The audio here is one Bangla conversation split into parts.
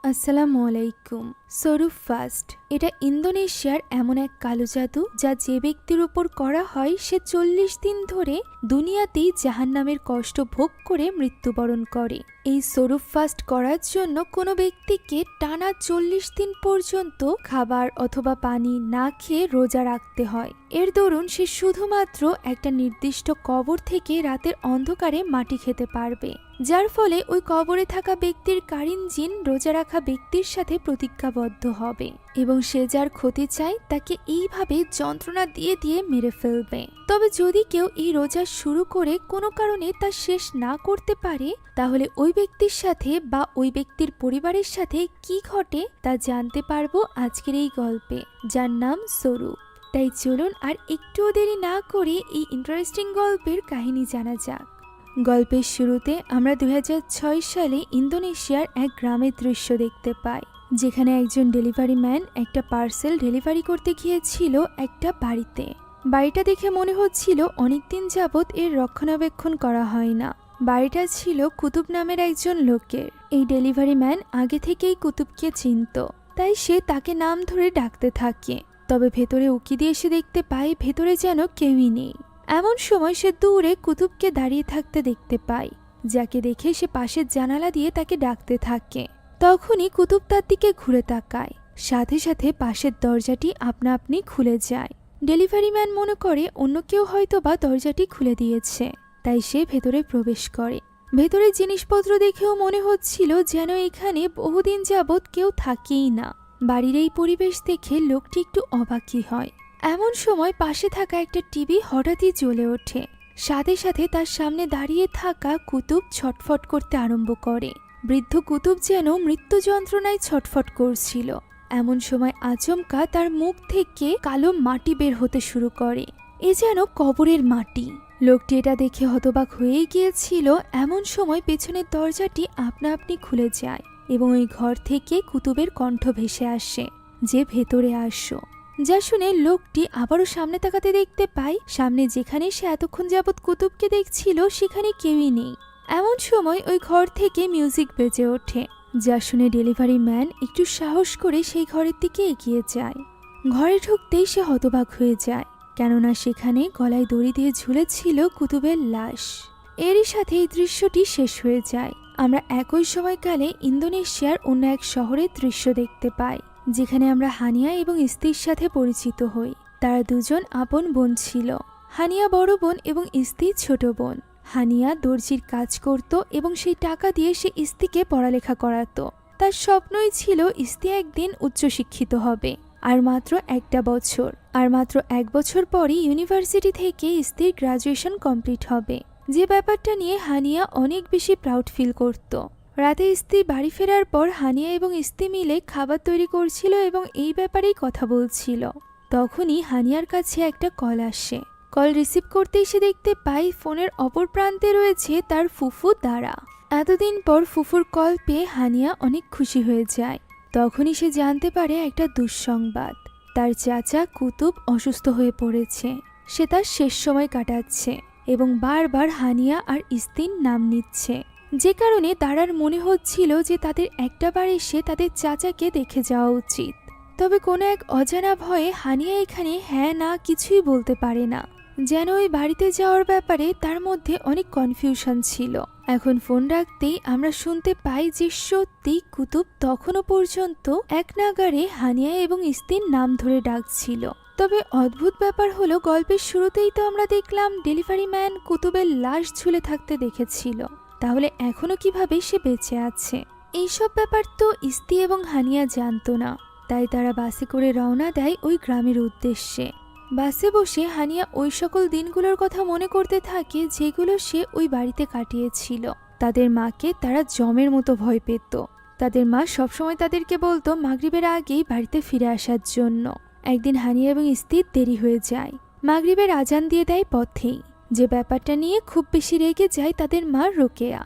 আসসালামু আলাইকুম। সরুফ ফাস্ট এটা ইন্দোনেশিয়ার এমন এক কালো জাদু যা যে ব্যক্তির উপর করা হয় সে 40 দিন ধরে দুনিয়াতেই জাহান্নামের কষ্ট ভোগ করে মৃত্যুবরণ করে। এই সরুফ ফাস্ট করার জন্য কোনো ব্যক্তিকে টানা 40 দিন পর্যন্ত খাবার অথবা পানি না খেয়ে রোজা রাখতে হয়। এর দরুন সে শুধুমাত্র একটা নির্দিষ্ট কবর থেকে রাতের অন্ধকারে মাটি খেতে পারবে, যার ফলে ওই কবরে থাকা ব্যক্তির কারিন জিন রোজা রাখা ব্যক্তির সাথে প্রতিজ্ঞাবদ্ধ হবে এবং সে যার ক্ষতি চায় তাকে এইভাবে যন্ত্রণা দিয়ে দিয়ে মেরে ফেলবে। তবে যদি কেউ এই রোজা শুরু করে কোনো কারণে তা শেষ না করতে পারে, তাহলে ওই ব্যক্তির সাথে বা ওই ব্যক্তির পরিবারের সাথে কি ঘটে তা জানতে পারবো আজকের এই গল্পে, যার নাম সরু। তাই চলুন আর একটুও দেরি না করে এই ইন্টারেস্টিং গল্পের কাহিনী জানা যাক। গল্পের শুরুতে আমরা 2006 সালে ইন্দোনেশিয়ার এক গ্রামের দৃশ্য দেখতে পাই, যেখানে একজন ডেলিভারি ম্যান একটা পার্সেল ডেলিভারি করতে গিয়েছিল একটা বাড়িতে। বাড়িটা দেখে মনে হচ্ছিল অনেকদিন যাবৎ এর রক্ষণাবেক্ষণ করা হয় না। বাড়িটা ছিল কুতুব নামের একজন লোকের। এই ডেলিভারি ম্যান আগে থেকেই কুতুবকে চিনত, তাই সে তাকে নাম ধরে ডাকতে থাকে। তবে ভেতরে উকি দিয়ে সে দেখতে পায় ভেতরে যেন কেউই নেই। এমন সময় সে দূরে কুতুবকে দাঁড়িয়ে থাকতে দেখতে পায়, যাকে দেখে সে পাশের জানালা দিয়ে তাকে ডাকতে থাকে। তখনই কুতুব তার দিকে ঘুরে তাকায়, সাথে সাথে পাশের দরজাটি আপনা আপনি খুলে যায়। ডেলিভারি ম্যান মনে করে অন্য কেউ হয়তো বা দরজাটি খুলে দিয়েছে, তাই সে ভেতরে প্রবেশ করে। ভেতরের জিনিসপত্র দেখেও মনে হচ্ছিল যেন এখানে বহুদিন যাবৎ কেউ থাকেই না। বাড়ির এই পরিবেশ দেখে লোকটি একটু অবাকই হয়। এমন সময় পাশে থাকা একটা টিভি হঠাৎই জ্বলে ওঠে। সাথে সাথে তার সামনে দাঁড়িয়ে থাকা কুতুব ছটফট করতে আরম্ভ করে। বৃদ্ধ কুতুব যেন মৃত্যু যন্ত্রণায় ছটফট করছিল। এমন সময় আচমকা তার মুখ থেকে কালো মাটি বের হতে শুরু করে। এ যেন কবরের মাটি। লোকটি এটা দেখে হতবাক হয়েই গিয়েছিল। এমন সময় পেছনের দরজাটি আপনা আপনি খুলে যায় এবং ওই ঘর থেকে কুতুবের কণ্ঠ ভেসে আসে যে ভেতরে আসো। যা শুনে লোকটি আবারও সামনে তাকাতে দেখতে পায় সামনে যেখানে সে এতক্ষণ যাবৎ কুতুবকে দেখছিল সেখানে কেউই নেই। এমন সময় ওই ঘর থেকে মিউজিক বেজে ওঠে, যা শুনে ডেলিভারি ম্যান একটু সাহস করে সেই ঘরের দিকে এগিয়ে যায়। ঘরে ঢুকতেই সে হতবাক হয়ে যায়, কেননা সেখানে গলায় দড়ি দিয়ে ঝুলেছিল কুতুবের লাশ। এরই সাথে এই দৃশ্যটি শেষ হয়ে যায়। আমরা একই সময়কালে ইন্দোনেশিয়ার অন্য এক শহরের দৃশ্য দেখতে পাই, যেখানে আমরা হানিয়া এবং ইস্তির সাথে পরিচিত হই। তারা দুজন আপন বোন ছিল। হানিয়া বড় বোন এবং ইস্তি ছোট বোন। হানিয়া দর্জির কাজ করত এবং সেই টাকা দিয়ে সে ইস্তিকে পড়ালেখা করাতো। তার স্বপ্নই ছিল ইস্তি একদিন উচ্চশিক্ষিত হবে। আর মাত্র এক বছর পরই ইউনিভার্সিটি থেকে ইস্তির গ্রাজুয়েশন কমপ্লিট হবে, যে ব্যাপারটা নিয়ে হানিয়া অনেক বেশি প্রাউড ফিল করত। রাতে ইস্তি বাড়ি ফেরার পর হানিয়া এবং ইস্তি মিলে খাবার তৈরি করছিল এবং এই ব্যাপারেই কথা বলছিল। তখনই হানিয়ার কাছে একটা কল আসে। কল রিসিভ করতেই সে দেখতে পায় ফোনের অপর প্রান্তে রয়েছে তার ফুফু দারা। এতদিন পর ফুফুর কল পেয়ে হানিয়া অনেক খুশি হয়ে যায়। তখনই সে জানতে পারে একটা দুঃসংবাদ। তার চাচা কুতুব অসুস্থ হয়ে পড়েছে। সে তার শেষ সময় কাটাচ্ছে এবং বারবার হানিয়া আর ইস্তির নাম নিচ্ছে, যে কারণে দারার মনে হচ্ছিল যে তাদের একটাবার এসে তাদের চাচাকে দেখে যাওয়া উচিত। তবে কোনো এক অজানা ভয়ে হানিয়া এখানে হ্যাঁ না কিছুই বলতে পারে না, যেন ওই বাড়িতে যাওয়ার ব্যাপারে তার মধ্যে অনেক কনফিউশন ছিল। এখন ফোন রাখতেই আমরা শুনতে পাই যে সত্যি কুতুব তখনও পর্যন্ত এক নাগারে হানিয়া এবং ইস্তির নাম ধরে ডাকছিল। তবে অদ্ভুত ব্যাপার হলো, গল্পের শুরুতেই তো আমরা দেখলাম ডেলিভারি ম্যান কুতুবের লাশ ঝুলে থাকতে দেখেছিল, তাহলে এখনো কিভাবে সে বেঁচে আছে? এইসব ব্যাপার তো ইস্তি এবং হানিয়া জানতো না। তাই তারা বাসে করে রওনা দেয় ওই গ্রামের উদ্দেশ্যে। বাসে বসে হানিয়া ওই সকল দিনগুলোর কথা মনে করতে থাকে যেগুলো সে ওই বাড়িতে কাটিয়েছিল। তাদের মাকে তারা জমের মতো ভয় পেত। তাদের মা সবসময় তাদেরকে বলতো মাগরিবের আগেই বাড়িতে ফিরে আসার জন্য। একদিন হানিয়া এবং ইস্তির দেরি হয়ে যায়। মাগরিবের আজান দিয়ে দেয় পথেই, যে ব্যাপারটা নিয়ে খুব বেশি রেগে যায় তাদের মা রোকেয়া।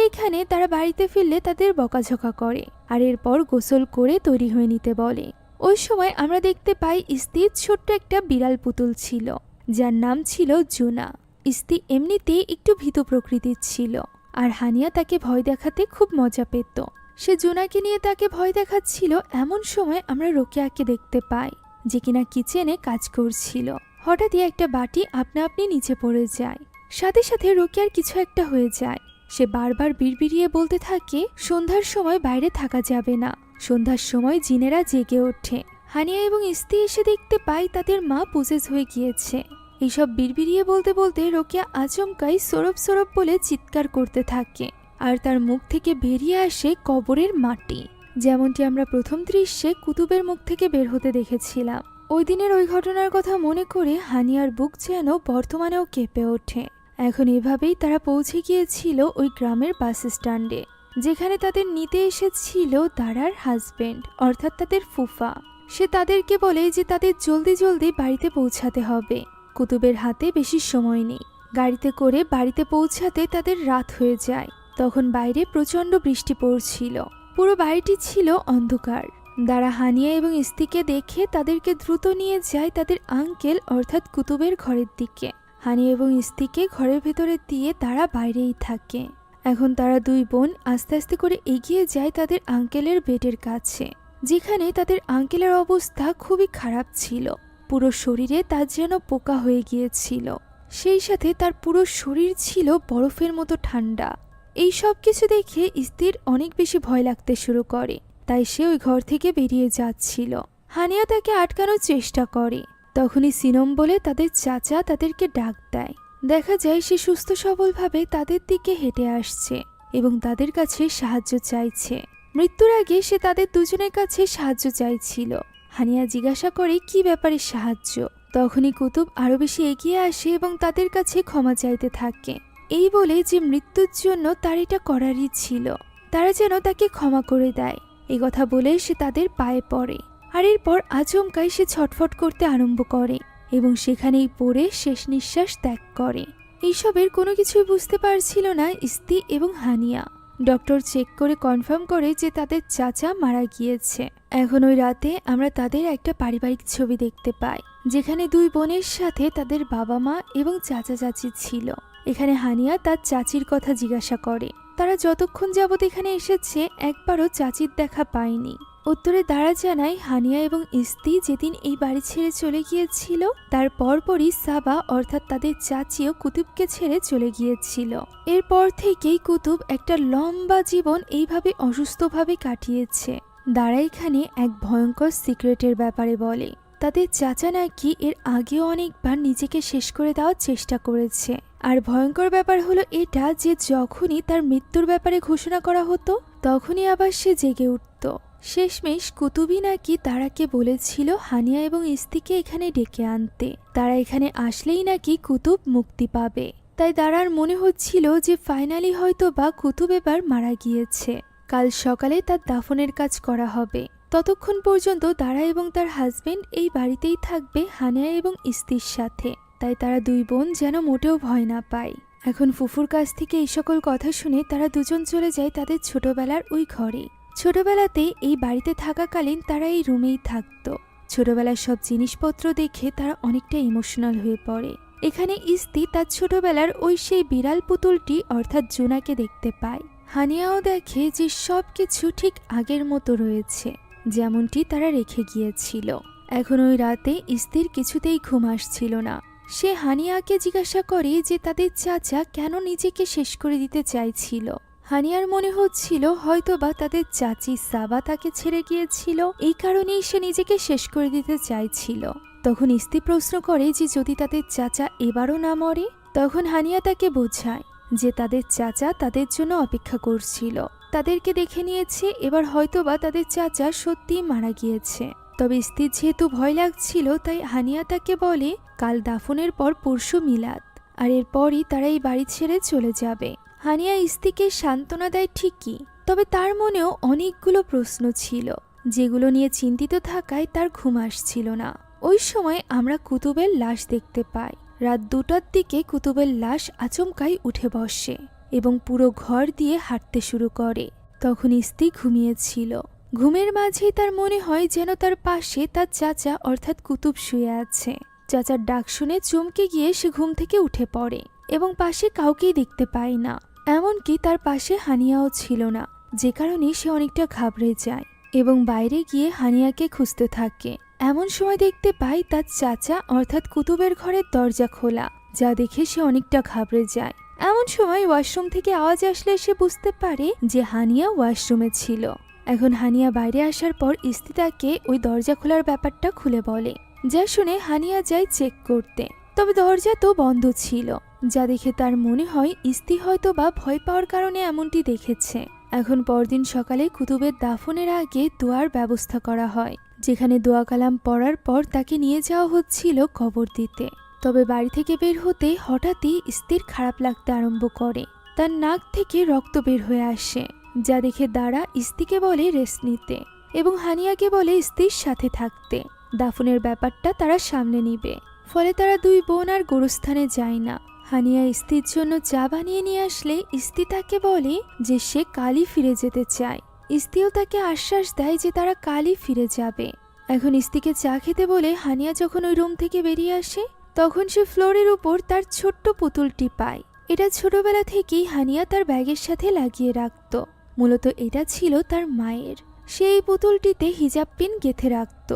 এখানে তারা বাড়িতে ফিরলে তাদের বকাঝকা করে আর এরপর গোসল করে তৈরি হয়ে নিতে বলে। ওই সময় আমরা দেখতে পাই ইস্তির ছোট্ট একটা বিড়াল পুতুল ছিল, যার নাম ছিল জুনা। ইস্তি এমনিতেই একটু ভীতু প্রকৃতির ছিল আর হানিয়া তাকে ভয় দেখাতে খুব মজা পেত। সে জুনাকে নিয়ে তাকে ভয় দেখাচ্ছিল। এমন সময় আমরা রোকেয়াকে দেখতে পাই, যে কিনা কিচেনে কাজ করছিল। হঠাৎই একটা বাটি আপনা আপনি নিচে পড়ে যায়। সাথে সাথে রোকেয়ার কিছু একটা হয়ে যায়। সে বারবার বিড়বিড়িয়ে বলতে থাকে, সন্ধ্যার সময় বাইরে থাকা যাবে না। সন্ধ্যার সময় জিনেরা জেগে ওঠে। হানিয়া এবং ইস্তি এসে দেখতে পায় তাদের মা পজেস হয়ে গিয়েছে। এইসব বিড়বিড়িয়ে বলতে বলতে রোকেয়া আচমকাই সরব সরব বলে চিৎকার করতে থাকে, আর তার মুখ থেকে বেরিয়ে আসে কবরের মাটি, যেমনটি আমরা প্রথম দৃশ্যে কুতুবের মুখ থেকে বের হতে দেখেছিলাম। ওই দিনের ওই ঘটনার কথা মনে করে হানিয়ার বুক যেন বর্তমানেও কেঁপে ওঠে। এখন এভাবেই তারা পৌঁছে গিয়েছিল ওই গ্রামের বাস স্ট্যান্ডে, যেখানে তাদের নিতে এসেছিল দারার হাজবেন্ড, অর্থাৎ তাদের ফুফা। সে তাদেরকে বলে যে তাদের জলদি জলদি বাড়িতে পৌঁছাতে হবে। কুতুবের হাতে বেশি সময় নেই। গাড়িতে করে বাড়িতে পৌঁছাতে তাদের রাত হয়ে যায়। তখন বাইরে প্রচণ্ড বৃষ্টি পড়ছিল। পুরো বাড়িটি ছিল অন্ধকার। দারা হানিয়া এবং ইস্তিকে দেখে তাদেরকে দ্রুত নিয়ে যায় তাদের আঙ্কেল অর্থাৎ কুতুবের ঘরের দিকে। হানিয়া এবং ইস্তিকে ঘরের ভেতরে দিয়ে তারা বাইরেই থাকে। এখন তারা দুই বোন আস্তে আস্তে করে এগিয়ে যায় তাদের আঙ্কেলের বেডের কাছে, যেখানে তাদের আঙ্কেলের অবস্থা খুবই খারাপ ছিল। পুরো শরীরে তার যেন পোকা হয়ে গিয়েছিল। সেই সাথে তার পুরো শরীর ছিল বরফের মতো ঠান্ডা। এই সব কিছু দেখে ইস্তির অনেক বেশি ভয় লাগতে শুরু করে। তাই সে ওই ঘর থেকে বেরিয়ে যাচ্ছিল। হানিয়া তাকে আটকানোর চেষ্টা করে। তখনই সিনম বলে তাদের চাচা তাদেরকে ডাক দেয়। দেখা যায় সে সুস্থ সবলভাবে তাদের দিকে হেঁটে আসছে এবং তাদের কাছে সাহায্য চাইছে। মৃত্যুর আগে সে তাদের দুজনের কাছে সাহায্য চাইছিল। হানিয়া জিজ্ঞাসা করে কি ব্যাপারে সাহায্য। তখনই কুতুব আরো বেশি এগিয়ে আসে এবং তাদের কাছে ক্ষমা চাইতে থাকে, এই বলে যে মৃত্যুর জন্য তার এটা করারই ছিল, তারা যেন তাকে ক্ষমা করে দেয়। এই কথা বলে সে তাদের পায়ে পড়ে, আর এরপর আচমকাই সে ছটফট করতে আরম্ভ করে এবং সেখানেই পড়ে শেষ নিঃশ্বাস ত্যাগ করে। এইসবের কোনো কিছুই বুঝতে পারছিল না ইস্তি এবং হানিয়া। ডক্টর চেক করে কনফার্ম করে যে তাদের চাচা মারা গিয়েছে। এখন ওই রাতে আমরা তাদের একটা পারিবারিক ছবি দেখতে পাই, যেখানে দুই বোনের সাথে তাদের বাবা মা এবং চাচা চাচি ছিল। এখানে হানিয়া তার চাচির কথা জিজ্ঞাসা করে। তারা যতক্ষণ যাবত এখানে এসেছে একবারও চাচির দেখা পায়নি। উত্তরে দারা জানায় হানিয়া এবং ইস্তি যেদিন এই বাড়ি ছেড়ে চলে গিয়েছিল তার পরপরই সাবা অর্থাৎ তাদের চাচিও কুতুবকে ছেড়ে চলে গিয়েছিল। এরপর থেকেই কুতুব একটা লম্বা জীবন এইভাবে অসুস্থভাবে কাটিয়েছে। দারা এখানে এক ভয়ঙ্কর সিক্রেটের ব্যাপারে বলে। তাদের চাচা নাকি এর আগেও অনেকবার নিজেকে শেষ করে দেওয়ার চেষ্টা করেছে। আর ভয়ঙ্কর ব্যাপার হলো এটা যে যখনই তার মৃত্যুর ব্যাপারে ঘোষণা করা হতো তখনই আবার সে জেগে উঠত। শেষমেশ কুতুবই নাকি দারাকে বলেছিল হানিয়া এবং ইস্তিকে এখানে ডেকে আনতে। তারা এখানে আসলেই নাকি কুতুব মুক্তি পাবে। তাই দারার মনে হচ্ছিল যে ফাইনালি হয়তো বা কুতুব এবার মারা গিয়েছে। কাল সকালে তার দাফনের কাজ করা হবে। ততক্ষণ পর্যন্ত দারা এবং তার হাজবেন্ড এই বাড়িতেই থাকবে হানিয়া এবং ইস্তির সাথে। তাই তারা দুই বোন যেন মোটেও ভয় না পায়। এখন ফুফুর কাছ থেকে এই সকল কথা শুনে তারা দুজন চলে যায় তাদের ছোটবেলার ওই ঘরে। ছোটবেলাতে এই বাড়িতে থাকাকালীন তারা এই রুমেই থাকতো। ছোটবেলার সব জিনিসপত্র দেখে তারা অনেকটা ইমোশনাল হয়ে পড়ে। এখানে ইস্তি তার ছোটবেলার ওই সেই বিড়াল পুতুলটি অর্থাৎ জুনাকে দেখতে পায়। হানিয়াও দেখে যে সবকিছু ঠিক আগের মতো রয়েছে, যেমনটি তারা রেখে গিয়েছিল। এখন ওই রাতে ইস্তির কিছুতেই ঘুম আসছিল না। সে হানিয়াকে জিজ্ঞাসা করে যে তাদের চাচা কেন নিজেকে শেষ করে দিতে চাইছিল। হানিয়ার মনে হচ্ছিল হয়তোবা তাদের চাচি সাবা তাকে ছেড়ে গিয়েছিল, এই কারণেই সে নিজেকে শেষ করে দিতে চাইছিল। তখন ইস্তি প্রশ্ন করে যে যদি তাদের চাচা এবারও না মরে। তখন হানিয়া তাকে বোঝায় যে তাদের চাচা তাদের জন্য অপেক্ষা করছিল, তাদেরকে দেখে নিয়েছে, এবার হয়তোবা তাদের চাচা সত্যিই মারা গিয়েছে। তবে ইস্তির যেহেতু ভয় লাগছিল তাই হানিয়া তাকে বলে কাল দাফনের পর পরশু মিলাদ, আর এরপরই তারা এই বাড়ি ছেড়ে চলে যাবে। হানিয়া ইস্তিকে সান্ত্বনা দেয় ঠিকই, তবে তার মনেও অনেকগুলো প্রশ্ন ছিল যেগুলো নিয়ে চিন্তিত থাকায় তার ঘুম আসছিল না। ওই সময় আমরা কুতুবের লাশ দেখতে পাই। রাত 2টার দিকে কুতুবের লাশ আচমকাই উঠে বসে এবং পুরো ঘর দিয়ে হাঁটতে শুরু করে। তখন ইস্তি ঘুমিয়েছিল। ঘুমের মাঝেই তার মনে হয় যেন তার পাশে তার চাচা অর্থাৎ কুতুব শুয়ে আছে। চাচার ডাক শুনে চমকে গিয়ে সে ঘুম থেকে উঠে পড়ে এবং পাশে কাউকেই দেখতে পায় না, এমনকি তার পাশে হানিয়াও ছিল না। যে কারণে সে অনেকটা ঘাবড়ে যায় এবং বাইরে গিয়ে হানিয়াকে খুঁজতে থাকে। এমন সময় দেখতে পায় তার চাচা অর্থাৎ কুতুবের ঘরের দরজা খোলা, যা দেখে সে অনেকটা ঘাবড়ে যায়। এমন সময় ওয়াশরুম থেকে আওয়াজ আসলে সে বুঝতে পারে যে হানিয়া ওয়াশরুমে ছিল। এখন হানিয়া বাইরে আসার পর ইস্তি তাকে ওই দরজা খোলার ব্যাপারটা খুলে বলে, যা শুনে হানিয়া যায় চেক করতে, তবে দরজা তো বন্ধ ছিল, যা দেখে তার মনে হয় ইস্তি হয়তো বা ভয় পাওয়ার কারণে এমনটি দেখেছে। এখন পরদিন সকালে কুতুবের দাফনের আগে দোয়ার ব্যবস্থা করা হয়, যেখানে দোয়া কালাম পড়ার পর তাকে নিয়ে যাওয়া হচ্ছিল কবর দিতে। তবে বাড়ি থেকে বের হতে হঠাৎই ইস্তির খারাপ লাগতে আরম্ভ করে, তার নাক থেকে রক্ত বের হয়ে আসে, যা দেখে দাঁড়া ইস্তিকে বলে রেস্ট নিতে এবং হানিয়াকে বলে ইস্তির সাথে থাকতে। দাফনের ব্যাপারটা তারা সামনে নিবে। ফলে তারা দুই বোন আর গোরস্থানে যায় না। হানিয়া ইস্তির জন্য চা বানিয়ে নিয়ে আসলে ইস্তি তাকে বলে যে সে কালই ফিরে যেতে চায়। ইস্তিও তাকে আশ্বাস দেয় যে তারা কালই ফিরে যাবে। এখন ইস্তিকে চা খেতে বলে হানিয়া যখন ওই রুম থেকে বেরিয়ে আসে, তখন সে ফ্লোরের উপর তার ছোট্ট পুতুলটি পায়। এটা ছোটবেলা থেকেই হানিয়া তার ব্যাগের সাথে লাগিয়ে রাখত। মূলত এটা ছিল তার মায়ের। সে এই পুতুলটিতে হিজাব পিন গেঁথে রাখত,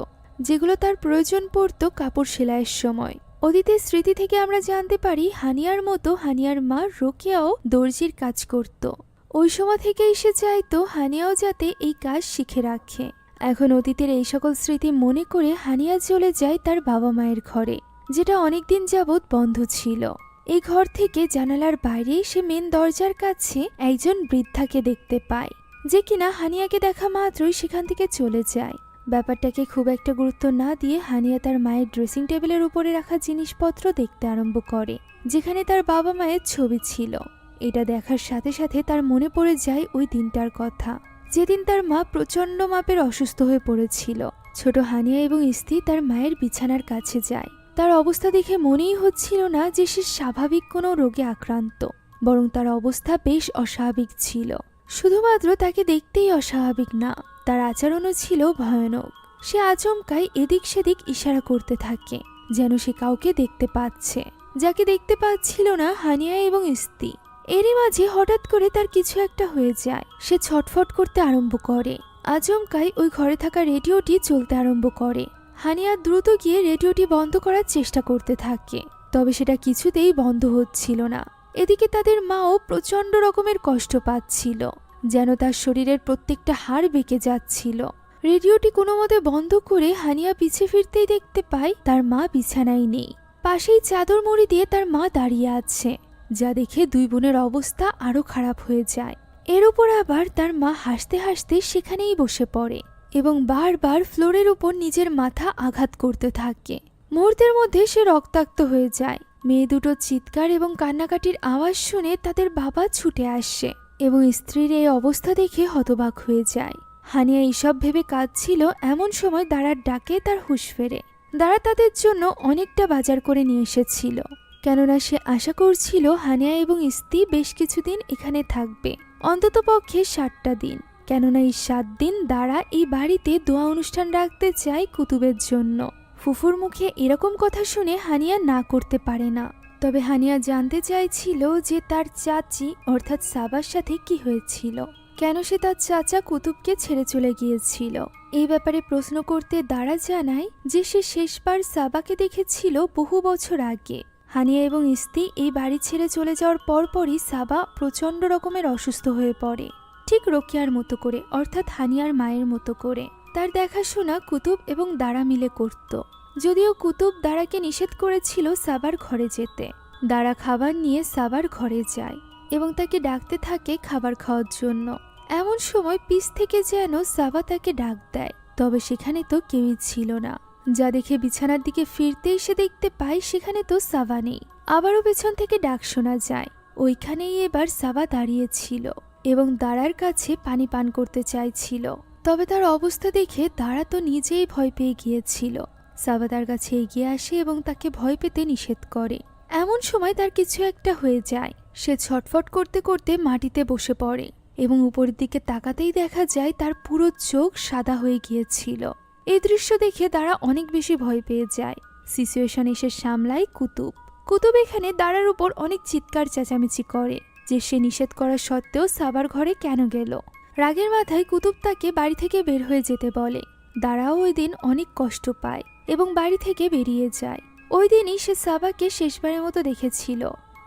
যেগুলো তার প্রয়োজন পড়ত কাপড় সেলাইয়ের সময়। অতীতের স্মৃতি থেকে আমরা জানতে পারি হানিয়ার মতো হানিয়ার মা রোকেয়াও দর্জির কাজ করত। ওই সময় থেকেই সে চাইতো হানিয়াও যাতে এই কাজ শিখে রাখে। এখন অতীতের এই সকল স্মৃতি মনে করে হানিয়া চলে যায় তার বাবা মায়ের ঘরে, যেটা অনেকদিন যাবৎ বন্ধ ছিল। এই ঘর থেকে জানালার বাইরে সে মেন দরজার কাছে একজন বৃদ্ধাকে দেখতে পায়, যে কিনা হানিয়াকে দেখা মাত্রই সেখান থেকে চলে যায়। ব্যাপারটাকে খুব একটা গুরুত্ব না দিয়ে হানিয়া তার মায়ের ড্রেসিং টেবিলের উপরে রাখা জিনিসপত্র দেখতে আরম্ভ করে, যেখানে তার বাবা মায়ের ছবি ছিল। এটা দেখার সাথে সাথে তার মনে পড়ে যায় ওই দিনটার কথা, যেদিন তার মা প্রচণ্ড মাপের অসুস্থ হয়ে পড়েছিল। ছোট হানিয়া এবং ইস্তি তার মায়ের বিছানার কাছে যায়। তার অবস্থা দেখে মনেই হচ্ছিল না যে সে স্বাভাবিক কোনো রোগে আক্রান্ত, বরং তার অবস্থা বেশ অস্বাভাবিক ছিল। শুধুমাত্র তাকে দেখতেই অস্বাভাবিক না, তার আচরণও ছিল ভয়ানক। সে আচমকাই এদিক সেদিক ইশারা করতে থাকে, যেন সে কাউকে দেখতে পাচ্ছে, যাকে দেখতে পাচ্ছিল না হানিয়া এবং ইস্তি। এরই মাঝে হঠাৎ করে তার কিছু একটা হয়ে যায়। সে ছটফট করতে আরম্ভ করে। আচমকাই ওই ঘরে থাকা রেডিওটি চলতে আরম্ভ করে। হানিয়া দ্রুত গিয়ে রেডিওটি বন্ধ করার চেষ্টা করতে থাকে, তবে সেটা কিছুতেই বন্ধ হচ্ছিল না। এদিকে তাদের মাও প্রচণ্ড রকমের কষ্ট পাচ্ছিল, যেন তার শরীরের প্রত্যেকটা হাড় বেঁকে যাচ্ছিল। রেডিওটি কোনো মতে বন্ধ করে হানিয়া পিছে ফিরতেই দেখতে পায় তার মা বিছানায় নেই। পাশেই চাদর মুড়ি দিয়ে তার মা দাঁড়িয়ে আছে, যা দেখে দুই বোনের অবস্থা আরো খারাপ হয়ে যায়। এর উপর আবার তার মা হাসতে হাসতে সেখানেই বসে পড়ে এবং বারবার ফ্লোরের উপর নিজের মাথা আঘাত করতে থাকে। মুহূর্তের মধ্যে সে রক্তাক্ত হয়ে যায়। মেয়ে দুটো চিৎকার এবং কান্নাকাটির আওয়াজ শুনে তাদের বাবা ছুটে আসে এবং স্ত্রীর এই অবস্থা দেখে হতবাক হয়ে যায়। হানিয়া এইসব ভেবে কাঁদছিল। এমন সময় দাঁড়ার ডাকে তার হুঁশ ফেরে। দাঁড়া তাদের জন্য অনেকটা বাজার করে নিয়ে এসেছিল, কেননা সে আশা করছিল হানিয়া এবং ইস্তি বেশ কিছুদিন এখানে থাকবে, অন্তত পক্ষে 7টা দিন। কেননা এই 7 দিন দাঁড়া এই বাড়িতে দোয়া অনুষ্ঠান রাখতে চায় কুতুবের জন্য। ফুফুর মুখে এরকম কথা শুনে হানিয়া না করতে পারে না। তবে হানিয়া জানতে চাইছিল যে তার চাচি অর্থাৎ সাবার সাথে কি হয়েছিল, কেন সে তার চাচা কুতুবকে ছেড়ে চলে গিয়েছিল। এই ব্যাপারে প্রশ্ন করতে দাঁড়া জানায় যে সে শেষবার সাবাকে দেখেছিল বহু বছর আগে। হানিয়া এবং ইস্তি এই বাড়ি ছেড়ে চলে যাওয়ার পরপরই সাবা প্রচণ্ড রকমের অসুস্থ হয়ে পড়ে, ঠিক রোকেয়ার মতো করে, অর্থাৎ হানিয়ার মায়ের মতো করে। তার দেখাশোনা কুতুব এবং দাঁড়া মিলে করত। যদিও কুতুব দাঁড়াকে নিষেধ করেছিল সাবার ঘরে যেতে। দাঁড়া খাবার নিয়ে সাবার ঘরে যায় এবং তাকে ডাকতে থাকে খাবার খাওয়ার জন্য। এমন সময় পিছ থেকে যেন সাবা তাকে ডাক দেয়, তবে সেখানে তো কেউই ছিল না, যা দেখে বিছানার দিকে ফিরতেই সে দেখতে পায় সেখানে তো সাবা নেই। আবারও পেছন থেকে ডাক শোনা যায়। ওইখানেই এবার সাবা দাঁড়িয়েছিল এবং দাঁড়ার কাছে পানি পান করতে চাইছিল। তবে তার অবস্থা দেখে দাঁড়া তো নিজেই ভয় পেয়ে গিয়েছিল। সাবা তার কাছে এগিয়ে আসে এবং তাকে ভয় পেতে নিষেধ করে। এমন সময় তার কিছু একটা হয়ে যায়। সে ছটফট করতে করতে মাটিতে বসে পড়ে এবং উপরের দিকে তাকাতেই দেখা যায় তার পুরো চোখ সাদা হয়ে গিয়েছিল। এই দৃশ্য দেখে দাঁড়া অনেক বেশি ভয় পেয়ে যায়। সিচুয়েশন এসে সামলায় কুতুব। কুতুব এখানে দাঁড়ার উপর অনেক চিৎকার চেঁচামেচি করে যে সে নিষেধ করা সত্ত্বেও সাবার ঘরে কেন গেল। রাগের মাথায় কুতুব তাকে বাড়ি থেকে বের হয়ে যেতে বলে। দারাও ওই দিন অনেক কষ্ট পায় এবং বাড়ি থেকে বেরিয়ে যায়। ওই দিনই সে সাবাকে শেষবারের মতো দেখেছিল।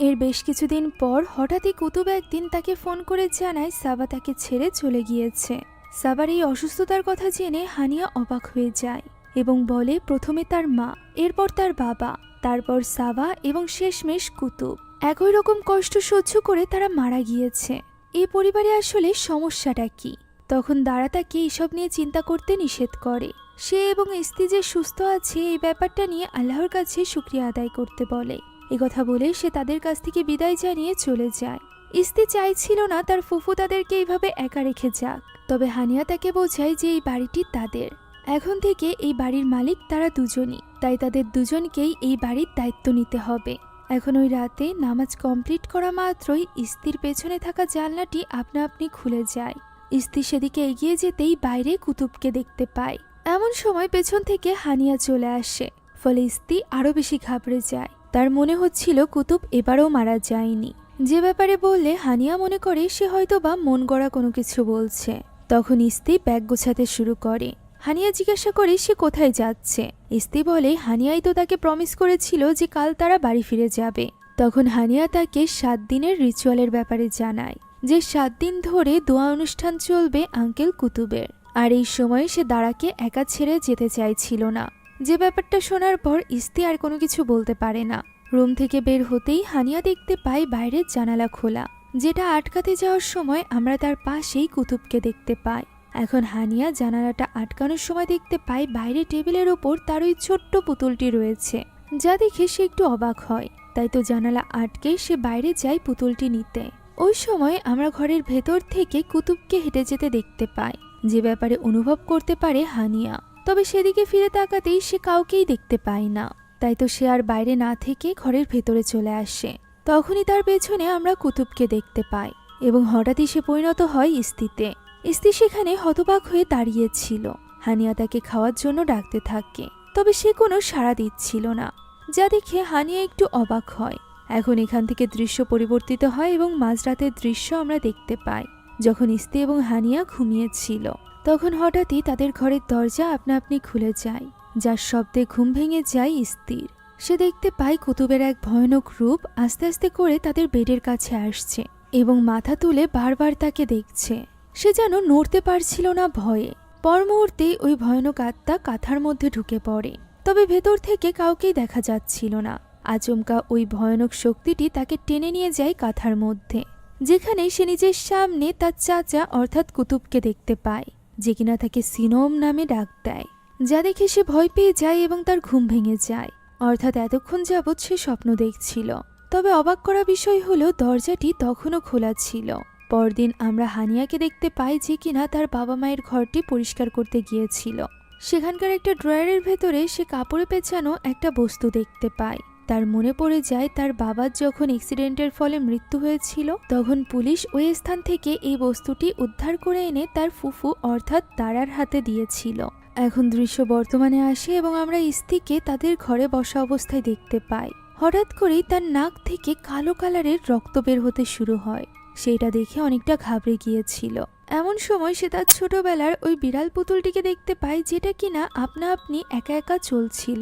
এর বেশ কিছুদিন পর হঠাৎই কুতুব একদিন তাকে ফোন করে জানায় সাবা তাকে ছেড়ে চলে গিয়েছে। সাবার এই অসুস্থতার কথা জেনে হানিয়া অবাক হয়ে যায় এবং বলে প্রথমে তার মা, এরপর তার বাবা, তারপর সাবা এবং শেষমেশ কুতুব একই রকম কষ্ট সহ্য করে তারা মারা গিয়েছে। এই পরিবারে আসলে সমস্যাটা কি? তখন দারা তাকে এসব নিয়ে চিন্তা করতে নিষেধ করে। সে এবং ইস্তি যে সুস্থ আছে এই ব্যাপারটা নিয়ে আল্লাহর কাছে শুকরিয়া আদায় করতে বলে। কথা বলে সে তাদের কাছ থেকে বিদায় জানিয়ে চলে যায়। ইস্তি চাইছিল না তার ফুফু তাদেরকে এইভাবে একা রেখে যাক, তবে হানিয়া তাকে বোঝায় যে এই বাড়িটি তাদের। এখন থেকে এই বাড়ির মালিক তারা দুজনই, তাই তাদের দুজনকেই এই বাড়ির দায়িত্ব নিতে হবে। এখন ওই রাতে নামাজ কমপ্লিট করা মাত্রই ইস্তির পেছনে থাকা জানলাটি আপনা আপনি খুলে যায়। ইস্তি সেদিকে এগিয়ে যেতেই বাইরে কুতুবকে দেখতে পায়। এমন সময় পেছন থেকে হানিয়া চলে আসে, ফলে ইস্তি আরো বেশি ঘাবড়ে যায়। তার মনে হচ্ছিল কুতুব এবারও মারা যায়নি। যে ব্যাপারে বললে হানিয়া মনে করে সে হয়তো বা মন গড়া কোনো কিছু বলছে। তখন ইস্তি ব্যাগ গোছাতে শুরু করে। হানিয়া জিজ্ঞাসা করে সে কোথায় যাচ্ছে। ইস্তি বলে হানিয়াই তো তাকে প্রমিস করেছিল যে কাল তারা বাড়ি ফিরে যাবে। তখন হানিয়া তাকে 7 দিনের রিচুয়ালের ব্যাপারে জানায়, যে 7 দিন ধরে দোয়া অনুষ্ঠান চলবে আঙ্কেল কুতুবের। আর এই সময়ে সে দারাকে একা ছেড়ে যেতে চাইছিল না। যে ব্যাপারটা শোনার পর ইস্তি আর কোনো কিছু বলতে পারে না। রুম থেকে বের হতেই হানিয়া দেখতে পায় বাইরের জানালা খোলা, যেটা আটকাতে যাওয়ার সময় আমরা তার পাশেই কুতুবকে দেখতে পাই। এখন হানিয়া জানালাটা আটকানোর সময় দেখতে পায় বাইরে টেবিলের ওপর তার ওই ছোট্ট পুতুলটি রয়েছে, যা দেখে সে একটু অবাক হয়। তাই তো জানালা আটকে সে বাইরে যায় পুতুলটি নিতে। ওই সময় আমরা ঘরের ভেতর থেকে কুতুবকে হেঁটে যেতে দেখতে পাই, যে ব্যাপারে অনুভব করতে পারে হানিয়া। তবে সেদিকে ফিরে তাকাতেই সে কাউকেই দেখতে পায় না। তাই তো সে আর বাইরে না থেকে ঘরের ভেতরে চলে আসে। তখনই তার পেছনে আমরা কুতুবকে দেখতে পাই এবং হঠাৎই সে পরিণত হয় ইস্তিতে। ইস্তি সেখানে হতবাক হয়ে দাঁড়িয়েছিল। হানিয়া তাকে খাওয়ার জন্য ডাকতে থাকে, তবে সে কোনো সাড়া দিচ্ছিল না, যা দেখে হানিয়া একটু অবাক হয়। এখন এখান থেকে দৃশ্য পরিবর্তিত হয় এবং মাঝরাতের দৃশ্য আমরা দেখতে পাই, যখন ইস্তি এবং হানিয়া ঘুমিয়েছিল। তখন হঠাৎই তাদের ঘরের দরজা আপনা আপনি খুলে যায়, যার শব্দে ঘুম ভেঙে যায় ইস্তির। সে দেখতে পায় কুতুবের এক ভয়ানক রূপ আস্তে আস্তে করে তাদের বেডের কাছে আসছে এবং মাথা তুলে বারবার তাকে দেখছে। সে যেন নড়তে পারছিল না ভয়ে। পর মুহূর্তে ওই ভয়ানক আত্মা কাঁথার মধ্যে ঢুকে পড়ে, তবে ভেতর থেকে কাউকেই দেখা যাচ্ছিল না। আচমকা ওই ভয়ানক শক্তিটি তাকে টেনে নিয়ে যায় কাঁথার মধ্যে, যেখানে সে নিজের সামনে তার চাচা অর্থাৎ কুতুবকে দেখতে পায়, যে কিনা তাকে সিনোম নামে ডাক দেয়। যা দেখে সে ভয় পেয়ে যায় এবং তার ঘুম ভেঙে যায়। অর্থাৎ এতক্ষণ যাবৎ সে স্বপ্ন দেখছিল। তবে অবাক করা বিষয় হলো দরজাটি তখনও খোলা ছিল। পরদিন আমরা হানিয়াকে দেখতে পাই, যে কিনা তার বাবা মায়ের ঘরটি পরিষ্কার করতে গিয়েছিল। সেখানকার একটা ড্রয়ারের ভেতরে সে কাপড়ে পেঁচানো একটা বস্তু দেখতে পায়। তার মনে পড়ে যায় তার বাবার যখন অ্যাক্সিডেন্টের ফলে মৃত্যু হয়েছিল, তখন পুলিশ ওই স্থান থেকে এই বস্তুটি উদ্ধার করে এনে তার ফুফু অর্থাৎ দারার হাতে দিয়েছিল। এখন দৃশ্য বর্তমানে আসে এবং আমরা ইস্তিকে তাদের ঘরে বসা অবস্থায় দেখতে পাই। হঠাৎ করেই তার নাক থেকে কালো কালারের রক্ত বের হতে শুরু হয়। সেটা দেখে অনেকটা ঘাবড়ে গিয়েছিল। এমন সময় সে তার ছোটবেলার ওই বিড়াল পুতুলটিকে দেখতে পায়, যেটা কিনা আপনা আপনি একা একা চলছিল।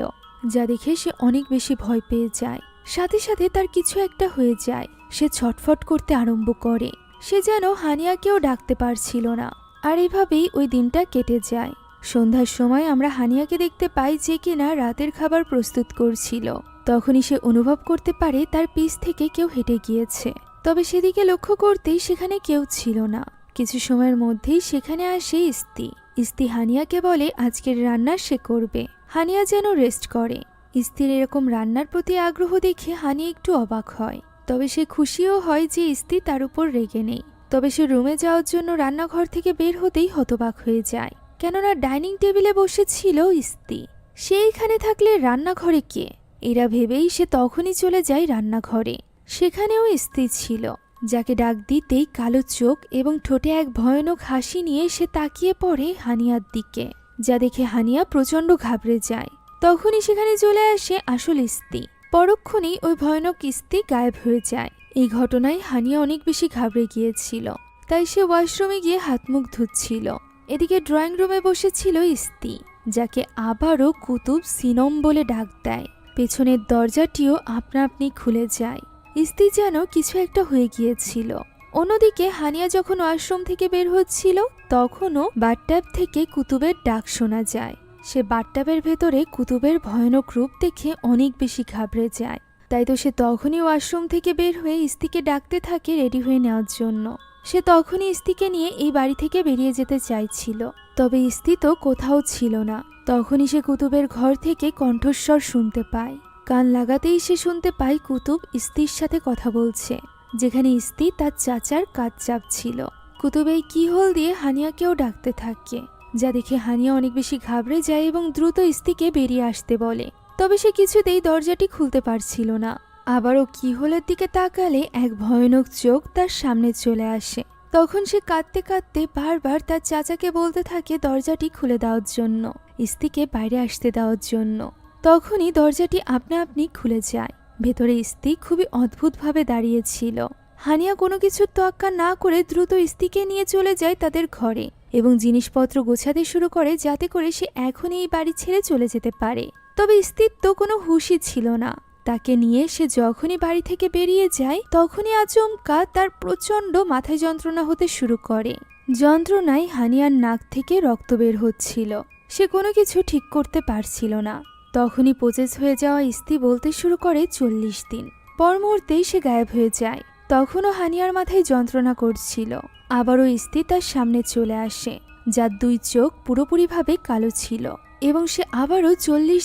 যা দেখে সে অনেক বেশি ভয় পেয়ে যায়। সাথে সাথে তার কিছু একটা হয়ে যায়। সে ছটফট করতে আরম্ভ করে। সে যেন হানিয়াকেও ডাকতে পারছিল না। আর এভাবেই ওই দিনটা কেটে যায়। সন্ধ্যার সময় আমরা হানিয়াকে দেখতে পাই, যে কিনা রাতের খাবার প্রস্তুত করছিল। তখনই সে অনুভব করতে পারে তার পিছ থেকে কেউ হেঁটে গিয়েছে। তবে সেদিকে লক্ষ্য করতেই সেখানে কেউ ছিল না। কিছু সময়ের মধ্যেই সেখানে আসে ইস্তি। ইস্তি হানিয়াকে বলে আজকের রান্না সে করবে। হানিয়া যেন রেস্ট করে। ইস্তির এরকম রান্নার প্রতি আগ্রহ দেখে হানিয়া একটু অবাক হয়। তবে সে খুশিও হয় যে ইস্তি তার উপর রেগে নেই। তবে সে রুমে যাওয়ার জন্য রান্নাঘর থেকে বের হতেই হতবাক হয়ে যায়, কেননা ডাইনিং টেবিলে বসেছিল ইস্তি। সে এখানে থাকলে রান্নাঘরে কে? এরা ভেবেই সে তখনই চলে যায় রান্নাঘরে। সেখানেও ইস্তি ছিল, যাকে ডাক দিতেই কালো চোখ এবং ঠোঁটে এক ভয়ানক হাসি নিয়ে সে তাকিয়ে পড়ে হানিয়ার দিকে, যা দেখে হানিয়া প্রচণ্ড ঘাবড়ে যায়। তখনই সেখানে চলে আসে আসল ইস্তি। পরক্ষণেই ওই ভয়ানক ইস্তি গায়েব হয়ে যায়। এই ঘটনায় হানিয়া অনেক বেশি ঘাবড়ে গিয়েছিল। তাই সে ওয়াশরুমে গিয়ে হাত মুখ ধুচ্ছিল। এদিকে ড্রয়িং রুমে বসেছিল ইস্তি, যাকে আবারও কুতুব সিনম বলে ডাক দেয়। পেছনের দরজাটিও আপনা আপনি খুলে যায়। ইস্তি যেন কিছু একটা হয়ে গিয়েছিল। অন্যদিকে হানিয়া যখন ওয়াশরুম থেকে বের হচ্ছিল তখনও বাথট্যাব থেকে কুতুবের ডাক শোনা যায়। সে বাথট্যাবের ভেতরে কুতুবের ভয়ানক রূপ দেখে অনেক বেশি ঘাবড়ে যায়। তাই তো সে তখনই ওয়াশরুম থেকে বের হয়ে ইস্তিকে ডাকতে থাকে রেডি হয়ে নেওয়ার জন্য। সে তখনই ইস্তিকে নিয়ে এই বাড়ি থেকে বেরিয়ে যেতে চাইছিল, তবে ইস্তি তো কোথাও ছিল না। তখনই সে কুতুবের ঘর থেকে কণ্ঠস্বর শুনতে পায়। কান লাগাতেই সে শুনতে পায় কুতুব ইস্তির সাথে কথা বলছে, যেখানে ইস্তি তার চাচার কাজ চাপছিল। কুতুব এই কিহোল দিয়ে হানিয়াকেও ডাকতে থাকে, যা দেখে হানিয়া অনেক বেশি ঘাবড়ে যায় এবং দ্রুত ইস্তিকে বেরিয়ে আসতে বলে। তবে সে কিছুতেই দরজাটি খুলতে পারছিল না। আবারও কিহোলের দিকে তাকালে এক ভয়ানক চোখ তার সামনে চলে আসে। তখন সে কাঁদতে কাঁদতে বারবার তার চাচাকে বলতে থাকে দরজাটি খুলে দেওয়ার জন্য, ইস্তিকে বাইরে আসতে দেওয়ার জন্য। তখনই দরজাটি আপনা আপনি খুলে যায়। ভেতরে ইস্তি খুবই অদ্ভুতভাবে দাঁড়িয়েছিল। হানিয়া কোনো কিছুর তোয়াক্কা না করে দ্রুত ইস্তিকে নিয়ে চলে যায় তাদের ঘরে এবং জিনিসপত্র গোছাতে শুরু করে, যাতে করে সে এখনই এই বাড়ি ছেড়ে চলে যেতে পারে। তবে ইস্তির তো কোনো হুঁশই ছিল না। তাকে নিয়ে সে যখনই বাড়ি থেকে বেরিয়ে যায় তখনই আচমকা তার প্রচণ্ড মাথায় যন্ত্রণা হতে শুরু করে। যন্ত্রণায় হানিয়ার নাক থেকে রক্ত বের হচ্ছিল। সে কোনো কিছু ঠিক করতে পারছিল না। তখনই পোজেস হয়ে যাওয়া ইস্তি বলতে শুরু করে 40 দিন। পর মুহূর্তেই সে গায়েব হয়ে যায়। তখনও হানিয়ার মাথায় যন্ত্রণা করছিল। আবারও ইস্তি তার সামনে চলে আসে, যার 2 চোখ পুরোপুরিভাবে কালো ছিল এবং সে আবারও 40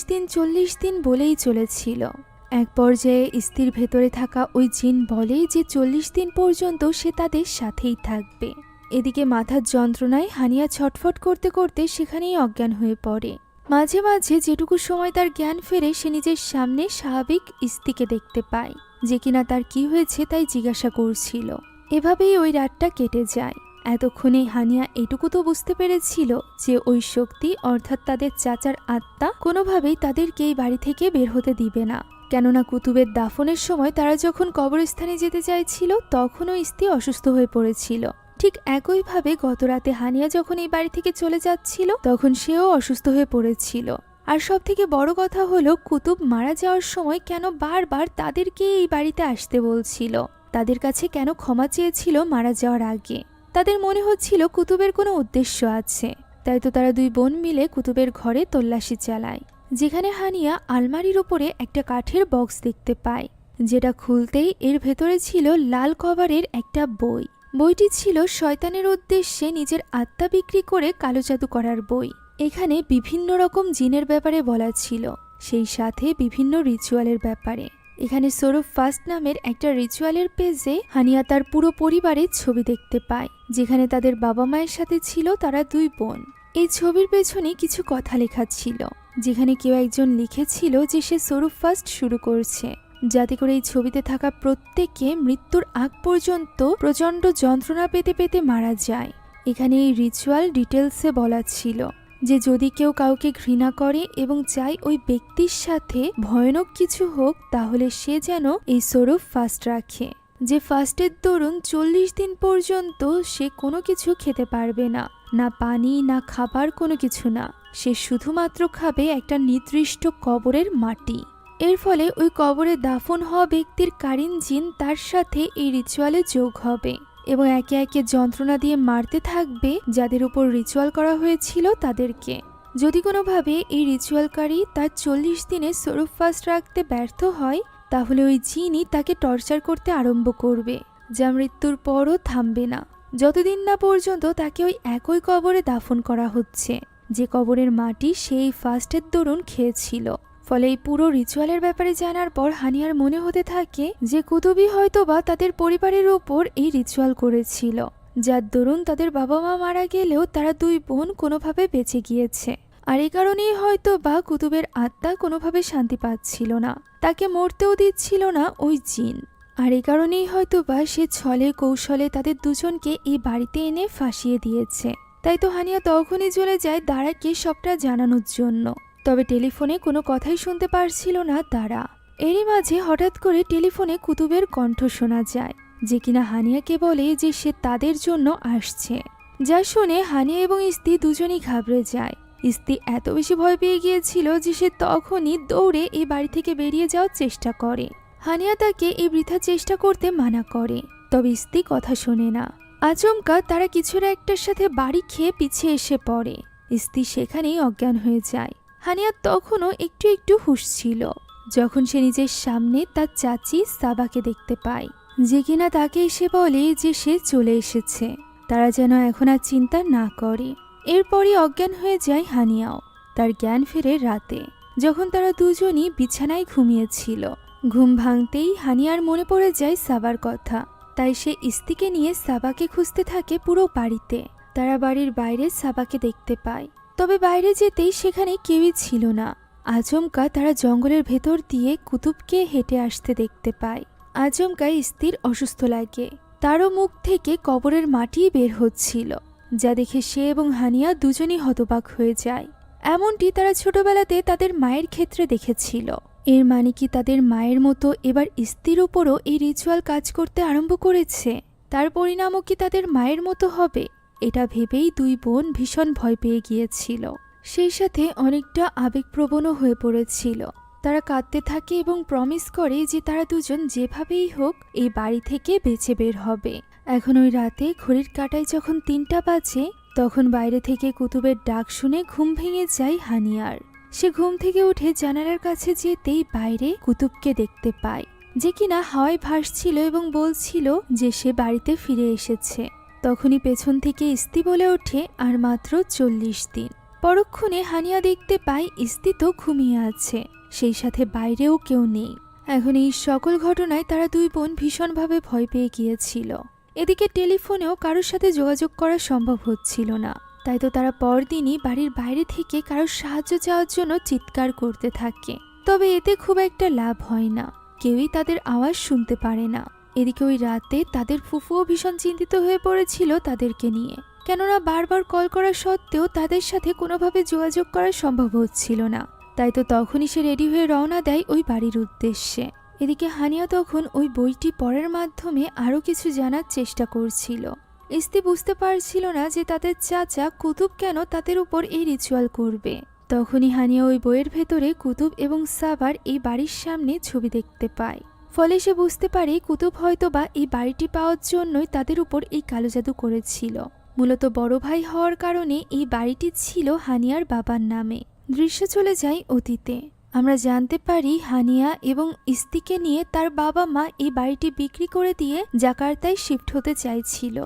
দিন বলেই চলেছিল। এক পর্যায়ে ইস্তির ভেতরে থাকা ওই জিন বলে যে 40 দিন পর্যন্ত সে তাদের সাথেই থাকবে। এদিকে মাথার যন্ত্রণায় হানিয়া ছটফট করতে করতে সেখানেই অজ্ঞান হয়ে পড়ে। মাঝে মাঝে যেটুকু সময় তার জ্ঞান ফেরে সে নিজের সামনে স্বাভাবিক ইস্তিকে দেখতে পায়, যে কিনা তার কি হয়েছে তাই জিজ্ঞাসা করছিল। এভাবেই ওই রাতটা কেটে যায়। এতক্ষণে হানিয়া এটুকু তো বুঝতে পেরেছিল যে ওই শক্তি অর্থাৎ তাদের চাচার আত্মা কোনোভাবেই তাদেরকে এই বাড়ি থেকে বের হতে দিবে না। কেননা কুতুবের দাফনের সময় তারা যখন কবরস্থানে যেতে চাইছিল তখনও ইস্তি অসুস্থ হয়ে পড়েছিল। ঠিক একইভাবে গতরাতে হানিয়া যখন এই বাড়ি থেকে চলে যাচ্ছিল তখন সেও অসুস্থ হয়ে পড়েছিল। আর সব থেকে বড় কথা হলো কুতুব মারা যাওয়ার সময় কেন বারবার তাদেরকে এই বাড়িতে আসতে বলছিল, তাদের কাছে কেন ক্ষমা চেয়েছিল মারা যাওয়ার আগে। তাদের মনে হচ্ছিল কুতুবের কোনো উদ্দেশ্য আছে। তাই তো তারা 2 বোন মিলে কুতুবের ঘরে তল্লাশি চালায়, যেখানে হানিয়া আলমারির উপরে একটা কাঠের বক্স দেখতে পায়, যেটা খুলতেই এর ভেতরে ছিল লাল কভারের একটা বই। বইটি ছিল শয়তানের উদ্দেশ্যে নিজের আত্মা বিক্রি করে কালো জাদু করার বই। এখানে বিভিন্ন রকম জিনের ব্যাপারে বলা ছিল, সেই সাথে বিভিন্ন রিচুয়ালের ব্যাপারে। এখানে সরুফ ফাস্ট নামের একটা রিচুয়ালের পেজে হানিয়া তার পুরো পরিবারের ছবি দেখতে পায়, যেখানে তাদের বাবা মায়ের সাথে ছিল তারা 2 বোন। এই ছবির পেছনে কিছু কথা লেখা ছিল, যেখানে কেউ একজন লিখেছিল যে সে সরুফ ফাস্ট শুরু করছে, যাতে করে এই ছবিতে থাকা প্রত্যেকে মৃত্যুর আগ পর্যন্ত প্রচণ্ড যন্ত্রণা পেতে পেতে মারা যায়। এখানে এই রিচুয়াল ডিটেলসে বলা ছিল যে যদি কেউ কাউকে ঘৃণা করে এবং চায় ওই ব্যক্তির সাথে ভয়ানক কিছু হোক, তাহলে সে যেন এই সরুফ ফাস্ট রাখে, যে ফাস্টের দরুন 40 দিন পর্যন্ত সে কোনো কিছু খেতে পারবে না, না পানি না খাবার, কোনো কিছু না। সে শুধুমাত্র খাবে একটা নির্দিষ্ট কবরের মাটি। এর ফলে ওই কবরে দাফন হওয়া ব্যক্তির কারিন জিন তার সাথে এই রিচুয়ালে যোগ হবে এবং একে একে যন্ত্রণা দিয়ে মারতে থাকবে যাদের উপর রিচুয়াল করা হয়েছিল তাদেরকে। যদি কোনোভাবে এই রিচুয়ালকারী তার 40 দিনে সরুফ ফাস্ট রাখতে ব্যর্থ হয়, তাহলে ওই জিনই তাকে টর্চার করতে আরম্ভ করবে, যা মৃত্যুর পরও থামবে না, যতদিন না পর্যন্ত তাকে ওই একই কবরে দাফন করা হচ্ছে, যে কবরের মাটি সেই ফাস্টের দরুন খেয়েছিল। ফলে এই পুরো রিচুয়ালের ব্যাপারে জানার পর হানিয়ার মনে হতে থাকে যে কুতুবি হয়তোবা তাদের পরিবারের ওপর এই রিচুয়াল করেছিল, যার দরুন তাদের বাবা মা মারা গেলেও তারা 2 বোন কোনোভাবে বেঁচে গিয়েছে। আর এই কারণেই হয়তো বা কুতুবের আত্মা কোনোভাবে শান্তি পাচ্ছিল না, তাকে মরতেও দিচ্ছিল না ওই জিন। আর এই কারণেই হয়তো বা সে ছলে কৌশলে তাদের দুজনকে এই বাড়িতে এনে ফাঁসিয়ে দিয়েছে। তাই তো হানিয়া তখনই চলে যায় দারাকে সবটা জানানোর জন্য। তবে টেলিফোনে কোনো কথাই শুনতে পারছিল না তারা। এরই মাঝে হঠাৎ করে টেলিফোনে কুতুবের কণ্ঠ শোনা যায়। যে কিনা হানিয়াকে বলে যে সে তাদের জন্য আসছে। যা শুনে হানিয়া এবং ইস্তি দুজনই ঘাবড়ে যায়। ইস্তি এত বেশি ভয় পেয়ে গিয়েছিল যে সে তখনই দৌড়ে এই বাড়ি থেকে বেরিয়ে যাওয়ার চেষ্টা করে। হানিয়া তাকে এই বৃথা চেষ্টা করতে মানা করে, তবে ইস্তি কথা শোনে না। আচমকা তারা কিছুর একটার সাথে বাড়ি খেয়ে পিছিয়ে এসে পড়ে। ইস্তি সেখানেই অজ্ঞান হয়ে যায়। হানিয়া তখনও একটু একটু হুঁশ ছিল যখন সে নিজের সামনে তার চাচি সাবাকে দেখতে পায়, যে কিনা তাকে এসে বলে যে সে চলে এসেছে, তারা যেন এখন আর চিন্তা না করে। এরপরই অজ্ঞান হয়ে যায় হানিয়াও। তার জ্ঞান ফেরে রাতে, যখন তারা দুজনই বিছানায় ঘুমিয়েছিল। ঘুম ভাঙতেই হানিয়ার মনে পড়ে যায় সাবার কথা, তাই সে ইস্তিকে নিয়ে সাবাকে খুঁজতে থাকে পুরো বাড়িতে। তারা বাড়ির বাইরে সাবাকে দেখতে পায়, তবে বাইরে যেতেই সেখানে কেউই ছিল না। আচমকা তারা জঙ্গলের ভেতর দিয়ে কুতুবকে হেঁটে আসতে দেখতে পায়। আচমকা ইস্তির অসুস্থ লাগে, তারও মুখ থেকে কবরের মাটি বের হচ্ছিল, যা দেখে সে এবং হানিয়া দুজনই হতবাক হয়ে যায়। এমনটি তারা ছোটবেলাতে তাদের মায়ের ক্ষেত্রে দেখেছিল। এর মানে কি তাদের মায়ের মতো এবার ইস্তির উপরও এই রিচুয়াল কাজ করতে আরম্ভ করেছে? তার পরিণামও কি তাদের মায়ের মতো হবে? এটা ভেবেই দুই বোন ভীষণ ভয় পেয়ে গিয়েছিল, সেই সাথে অনেকটা আবেগপ্রবণও হয়ে পড়েছিল। তারা কাঁদতে থাকে এবং প্রমিস করে যে তারা দুজন যেভাবেই হোক এই বাড়ি থেকে বেঁচে বের হবে। এখন ওই রাতে ঘড়ির কাঁটায় যখন 3টা বাজে, তখন বাইরে থেকে কুতুবের ডাক শুনে ঘুম ভেঙে যায় হানিয়ার। সে ঘুম থেকে উঠে জানালার কাছে যেতেই বাইরে কুতুবকে দেখতে পায়, যে কিনা হাওয়ায় ভাসছিল এবং বলছিল যে সে বাড়িতে ফিরে এসেছে। তখনই পেছন থেকে ইস্তি বলে ওঠে, আর মাত্র 40 দিন। পরক্ষণে হানিয়া দেখতে পায় ইস্তি তো ঘুমিয়ে আছে, সেই সাথে বাইরেও কেউ নেই। এখন এই সকল ঘটনায় তারা দুই বোন ভীষণভাবে ভয় পেয়ে গিয়েছিল। এদিকে টেলিফোনেও কারোর সাথে যোগাযোগ করা সম্ভব হচ্ছিল না, তাই তো তারা পরদিনই বাড়ির বাইরে থেকে কারোর সাহায্য চাওয়ার জন্য চিৎকার করতে থাকে। তবে এতে খুব একটা লাভ হয় না, কেউই তাদের আওয়াজ শুনতে পারে না। এদিকে ওই রাতে তাদের ফুফুও ভীষণ চিন্তিত হয়ে পড়েছিল তাদেরকে নিয়ে, কেননা বারবার কল করা সত্ত্বেও তাদের সাথে কোনোভাবে যোগাযোগ করা সম্ভব হচ্ছিল না। তাই তো তখনই সে রেডি হয়ে রওনা দেয় ওই বাড়ির উদ্দেশ্যে। এদিকে হানিয়া তখন ওই বইটি পড়ার মাধ্যমে আরও কিছু জানার চেষ্টা করছিল। ইস্তি বুঝতে পারছিল না যে তাদের চাচা কুতুব কেন তাদের উপর এই রিচুয়াল করবে। তখনই হানিয়া ওই বইয়ের ভেতরে কুতুব এবং সাবার এই বাড়ির সামনে ছবি দেখতে পায়। ফলে সে বুঝতে পারে কুতুব হয়তোবা এই বাড়িটি পাওয়ার জন্যই তাদের উপর এই কালো জাদু করেছিল। মূলত বড় ভাই হওয়ার কারণে এই বাড়িটি ছিল হানিয়ার বাবার নামে। দৃশ্য চলে যায় অতীতে। আমরা জানতে পারি হানিয়া এবং ইস্তিকে নিয়ে তার বাবা মা এই বাড়িটি বিক্রি করে দিয়ে জাকার্তায় শিফট হতে চাইছিল,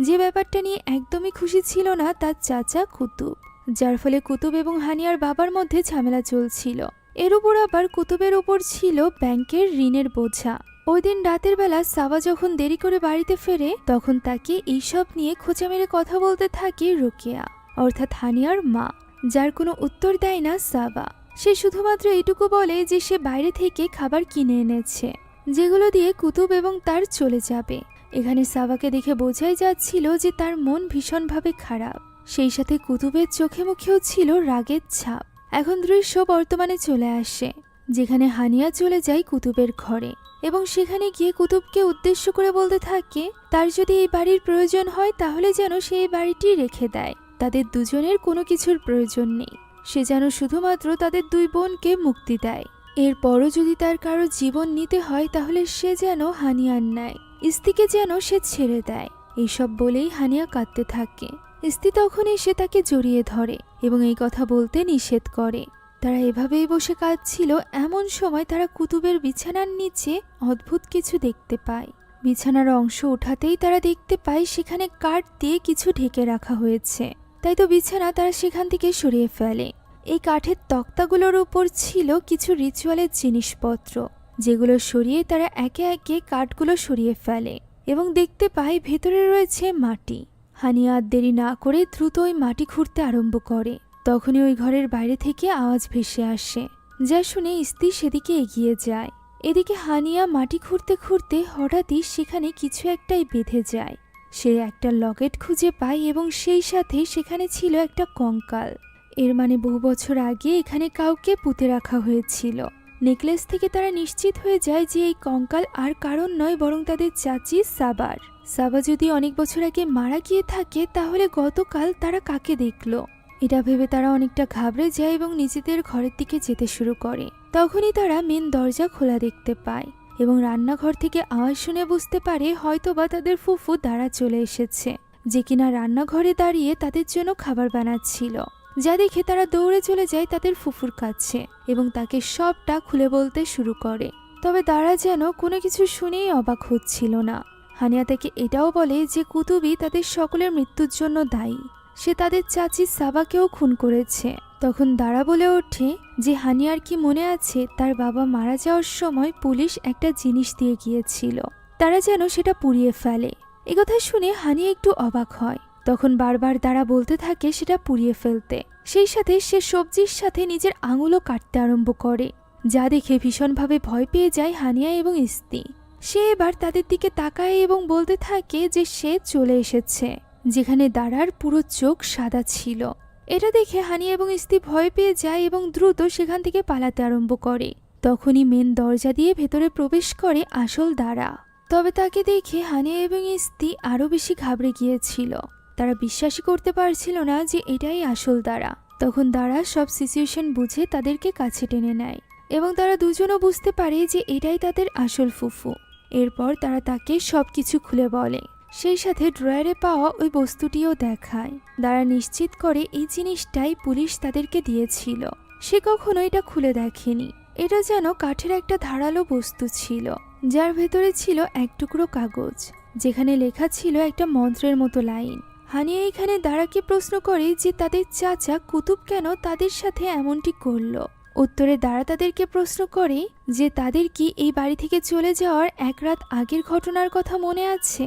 যে ব্যাপারটা নিয়ে একদমই খুশি ছিল না তার চাচা কুতুব, যার ফলে কুতুব এবং হানিয়ার বাবার মধ্যে ঝামেলা চলছিল। এর উপর আবার কুতুবের উপর ছিল ব্যাংকের ঋণের বোঝা। ওই দিন রাতের বেলা সাবা যখন দেরি করে বাড়িতে ফেরে, তখন তাকে এইসব নিয়ে খোঁচা মেরে কথা বলতে থাকে রোকেয়া, অর্থাৎ হানিয়ার মা, যার কোনো উত্তর দেয় না সাবা। সে শুধুমাত্র এইটুকু বলে যে সে বাইরে থেকে খাবার কিনে এনেছে, যেগুলো দিয়ে কুতুব এবং তার চলে যাবে। এখানে সাবাকে দেখে বোঝাই যাচ্ছিল যে তার মন ভীষণভাবে খারাপ। সেই সাথে কুতুবের চোখে মুখেও ছিল রাগের ছাপ। এখন দৃশ্য বর্তমানে চলে আসে, যেখানে হানিয়া চলে যায় কুতুবের ঘরে এবং সেখানে গিয়ে কুতুবকে উদ্দেশ্য করে বলতে থাকে তার যদি এই বাড়ির প্রয়োজন হয় তাহলে যেন সে এই বাড়িটি রেখে দেয়। তাদের দুজনের কোনো কিছুর প্রয়োজন নেই, সে যেন শুধুমাত্র তাদের দুই বোনকে মুক্তি দেয়। এরপরও যদি তার কারো জীবন নিতে হয় তাহলে সে যেন হানিয়ার নেয়, ইস্তিকে যেন সে ছেড়ে দেয়। এইসব বলেই হানিয়া কাঁদতে থাকে। ইস্তি তখন এসে তাকে জড়িয়ে ধরে এবং এই কথা বলতে নিষেধ করে। তারা এভাবেই বসে কাঁদছিল। এমন সময় তারা কুতুবের বিছানার নিচে অদ্ভুত কিছু দেখতে পায়। বিছানার অংশ উঠাতেই তারা দেখতে পায় সেখানে কাঠ দিয়ে কিছু ঢেকে রাখা হয়েছে। তাই তো বিছানা তারা সেখান থেকে সরিয়ে ফেলে। এই কাঠের তক্তাগুলোর উপর ছিল কিছু রিচুয়ালের জিনিসপত্র, যেগুলো সরিয়ে তারা একে একে কাঠগুলো সরিয়ে ফেলে এবং দেখতে পায় ভেতরে রয়েছে মাটি। হানিয়া আর দেরি না করে দ্রুত ওই মাটি খুঁড়তে আরম্ভ করে। তখনই ওই ঘরের বাইরে থেকে আওয়াজ ভেসে আসে, যা শুনে ইস্তি সেদিকে এগিয়ে যায়। এদিকে হানিয়া মাটি খুঁড়তে খুঁড়তে হঠাৎই সেখানে কিছু একটাই বেঁধে যায়। সে একটা লকেট খুঁজে পায় এবং সেই সাথে সেখানে ছিল একটা কঙ্কাল। এর মানে বহু বছর আগে এখানে কাউকে পুঁতে রাখা হয়েছিল। নেকলেস থেকে তারা নিশ্চিত হয়ে যায় যে এই কঙ্কাল আর কারণ নয় বরং তাদের চাচি সাবার। সাবা যদি অনেক বছর আগে মারা গিয়ে থাকে তাহলে গতকাল তারা কাকে দেখলো? এটা ভেবে তারা অনেকটা ঘাবড়ে যায় এবং নিজেদের ঘরের দিকে যেতে শুরু করে। তখনই তারা মেন দরজা খোলা দেখতে পায় এবং রান্নাঘর থেকে আওয়াজ শুনে বুঝতে পারে হয়তোবা তাদের ফুফু দাঁড়া চলে এসেছে, যে কিনা রান্নাঘরে দাঁড়িয়ে তাদের জন্য খাবার বানাচ্ছিল। যা দেখে তারা দৌড়ে চলে যায় তাদের ফুফুর কাছে এবং তাকে সবটা খুলে বলতে শুরু করে। তবে তারা যেন কোনো কিছু শুনেই অবাক হচ্ছিল না। হানিয়া তাকে এটাও বলে যে কুতুবই তাদের সকলের মৃত্যুর জন্য দায়ী, সে তাদের চাচি সাবাকেও খুন করেছে। তখন দাঁড়া বলে ওঠে যে হানিয়ার কি মনে আছে তার বাবা মারা যাওয়ার সময় পুলিশ একটা জিনিস দিয়ে গিয়েছিল, তারা যেন সেটা পুড়িয়ে ফেলে। একথা শুনে হানিয়া একটু অবাক হয়। তখন বারবার দাঁড়া বলতে থাকে সেটা পুড়িয়ে ফেলতে। সেই সাথে সে সবজির সাথে নিজের আঙুলও কাটতে আরম্ভ করে, যা দেখে ভীষণভাবে ভয় পেয়ে যায় হানিয়া এবং ইস্তি। সে এবার তাদের দিকে তাকায় এবং বলতে থাকে যে সে চলে এসেছে, যেখানে দাঁড়ার পুরো চোখ সাদা ছিল। এটা দেখে হানিয়া এবং ইস্তি ভয় পেয়ে যায় এবং দ্রুত সেখান থেকে পালাতে আরম্ভ করে। তখনই মেন দরজা দিয়ে ভেতরে প্রবেশ করে আসল দাঁড়া। তবে তাকে দেখে হানিয়া এবং ইস্তি আরো বেশি ঘাবড়ে গিয়েছিল। তারা বিশ্বাসই করতে পারছিল না যে এটাই আসল দাঁড়া। তখন দাঁড়া সব সিচুয়েশন বুঝে তাদেরকে কাছে টেনে নেয় এবং তারা দুজনও বুঝতে পারে যে এটাই তাদের আসল ফুফু। এরপর তারা তাকে সবকিছু খুলে বলে, সেই সাথে ড্রয়ারে পাওয়া ওই বস্তুটিও দেখায়। দাঁড়া নিশ্চিত করে এই জিনিসটাই পুলিশ তাদেরকে দিয়েছিল। সে কখনো এটা খুলে দেখেনি। এটা যেন কাঠের একটা ধারালো বস্তু ছিল, যার ভেতরে ছিল এক টুকরো কাগজ, যেখানে লেখা ছিল একটা মন্ত্রের মতো লাইন। হানিয়া এখানে দাঁড়াকে প্রশ্ন করে যে তাদের চাচা কুতুব কেন তাদের সাথে এমনটি করলো। উত্তরে দাঁড়া তাদেরকে প্রশ্ন করে যে তাদের কি এই বাড়ি থেকে চলে যাওয়ার এক রাত আগের ঘটনার কথা মনে আছে।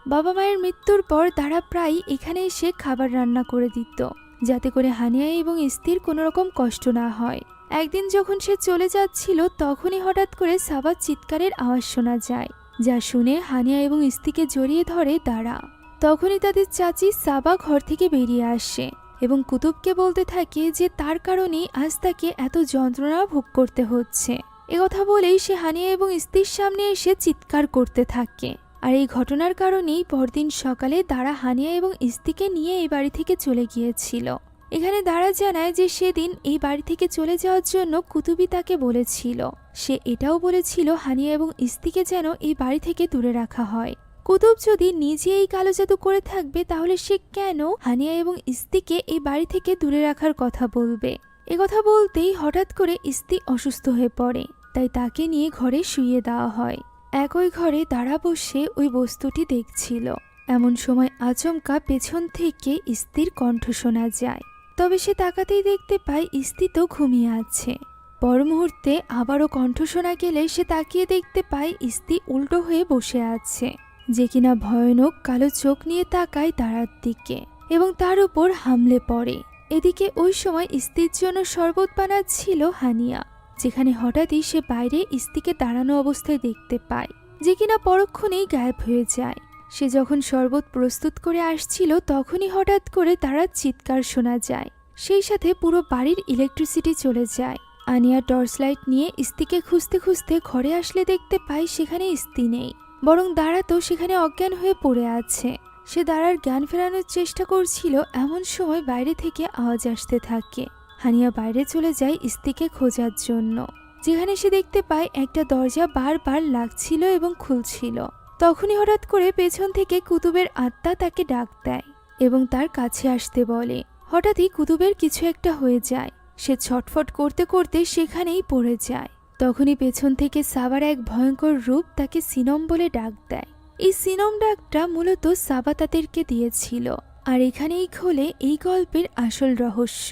বাবা মায়ের মৃত্যুর পর দাঁড়া প্রায় এখানে এসে খাবার রান্না করে দিত, যাতে করে হানিয়া এবং ইস্তির কোনো রকম কষ্ট না হয়। একদিন যখন সে চলে যাচ্ছিল তখনই হঠাৎ করে সাবার চিৎকারের আওয়াজ শোনা যায়, যা শুনে হানিয়া এবং ইস্তিকে জড়িয়ে ধরে দাঁড়া। তখনই তাদের চাচি সাবা ঘর থেকে বেরিয়ে আসে এবং কুতুবকে বলতে থাকে যে তার কারণেই আজ তাকে এত যন্ত্রণা ভোগ করতে হচ্ছে। একথা বলেই সে হানিয়া এবং ইস্তির সামনে এসে চিৎকার করতে থাকে। আর এই ঘটনার কারণেই পরদিন সকালে দাঁড়া হানিয়া এবং ইস্তিকে নিয়ে এই বাড়ি থেকে চলে গিয়েছিল। এখানে দাঁড়া জানায় যে সেদিন এই বাড়ি থেকে চলে যাওয়ার জন্য কুতুবই তাকে বলেছিল। সে এটাও বলেছিল হানিয়া এবং ইস্তিকে যেন এই বাড়ি থেকে দূরে রাখা হয়। কুতুব যদি নিজে এই কালো জাদু করে থাকবে তাহলে সে কেন হানিয়া এবং ইস্তিকে এই বাড়ি থেকে দূরে রাখার কথা বলবে। একথা বলতেই হঠাৎ করে ইস্তি অসুস্থ হয়ে পড়ে, তাই তাকে নিয়ে ঘরে শুইয়ে দেওয়া হয়। একই ঘরে দাঁড়া বসে ওই বস্তুটি দেখছিল। এমন সময় আচমকা পেছন থেকে ইস্তির কণ্ঠ শোনা যায়। তবে সে তাকাতেই দেখতে পায় ইস্তি তো ঘুমিয়ে আছে। পর মুহূর্তে আবারও কণ্ঠ শোনা গেলে সে তাকিয়ে দেখতে পায় ইস্তি উল্টো হয়ে বসে আছে, যে কিনা ভয়ানক কালো চোখ নিয়ে তাকায় দাঁড়ার দিকে এবং তার উপর হামলে পড়ে। এদিকে ওই সময় ইস্তির জন্য শরবত বানাচ্ছিল হানিয়া, যেখানে হঠাৎই সে বাইরে ইস্তিকে দাঁড়ানো অবস্থায় দেখতে পায়, যে কিনা পরক্ষণেই গায়েব হয়ে যায়। সে যখন শরবত প্রস্তুত করে আসছিল তখনই হঠাৎ করে তারা চিৎকার শোনা যায়। সেই সাথে পুরো বাড়ির ইলেকট্রিসিটি চলে যায়। আনিয়া টর্চ লাইট নিয়ে ইস্তিকে খুঁজতে খুঁজতে ঘরে আসলে দেখতে পায় সেখানে ইস্তি নেই, বরং দাঁড়া তো সেখানে অজ্ঞান হয়ে পড়ে আছে। সে দাঁড়ার জ্ঞান ফেরানোর চেষ্টা করছিল, এমন সময় বাইরে থেকে আওয়াজ আসতে থাকে। হানিয়া বাইরে চলে যায় ইস্তিকে খোঁজার জন্য, যেখানে সে দেখতে পায় একটা দরজা বারবার লাগছিল এবং খুলছিল। তখনই হঠাৎ করে পেছন থেকে কুতুবের আত্মা তাকে ডাক দেয় এবং তার কাছে আসতে বলে। হঠাৎই কুতুবের কিছু একটা হয়ে যায়। সে ছটফট করতে করতে সেখানেই পড়ে যায়। তখনই পেছন থেকে সাবার এক ভয়ঙ্কর রূপ তাকে সিনম বলে ডাক দেয়। এই সিনম ডাকটা মূলত সাবা তাদেরকে দিয়েছিল। আর এখানেই খোলে এই গল্পের আসল রহস্য।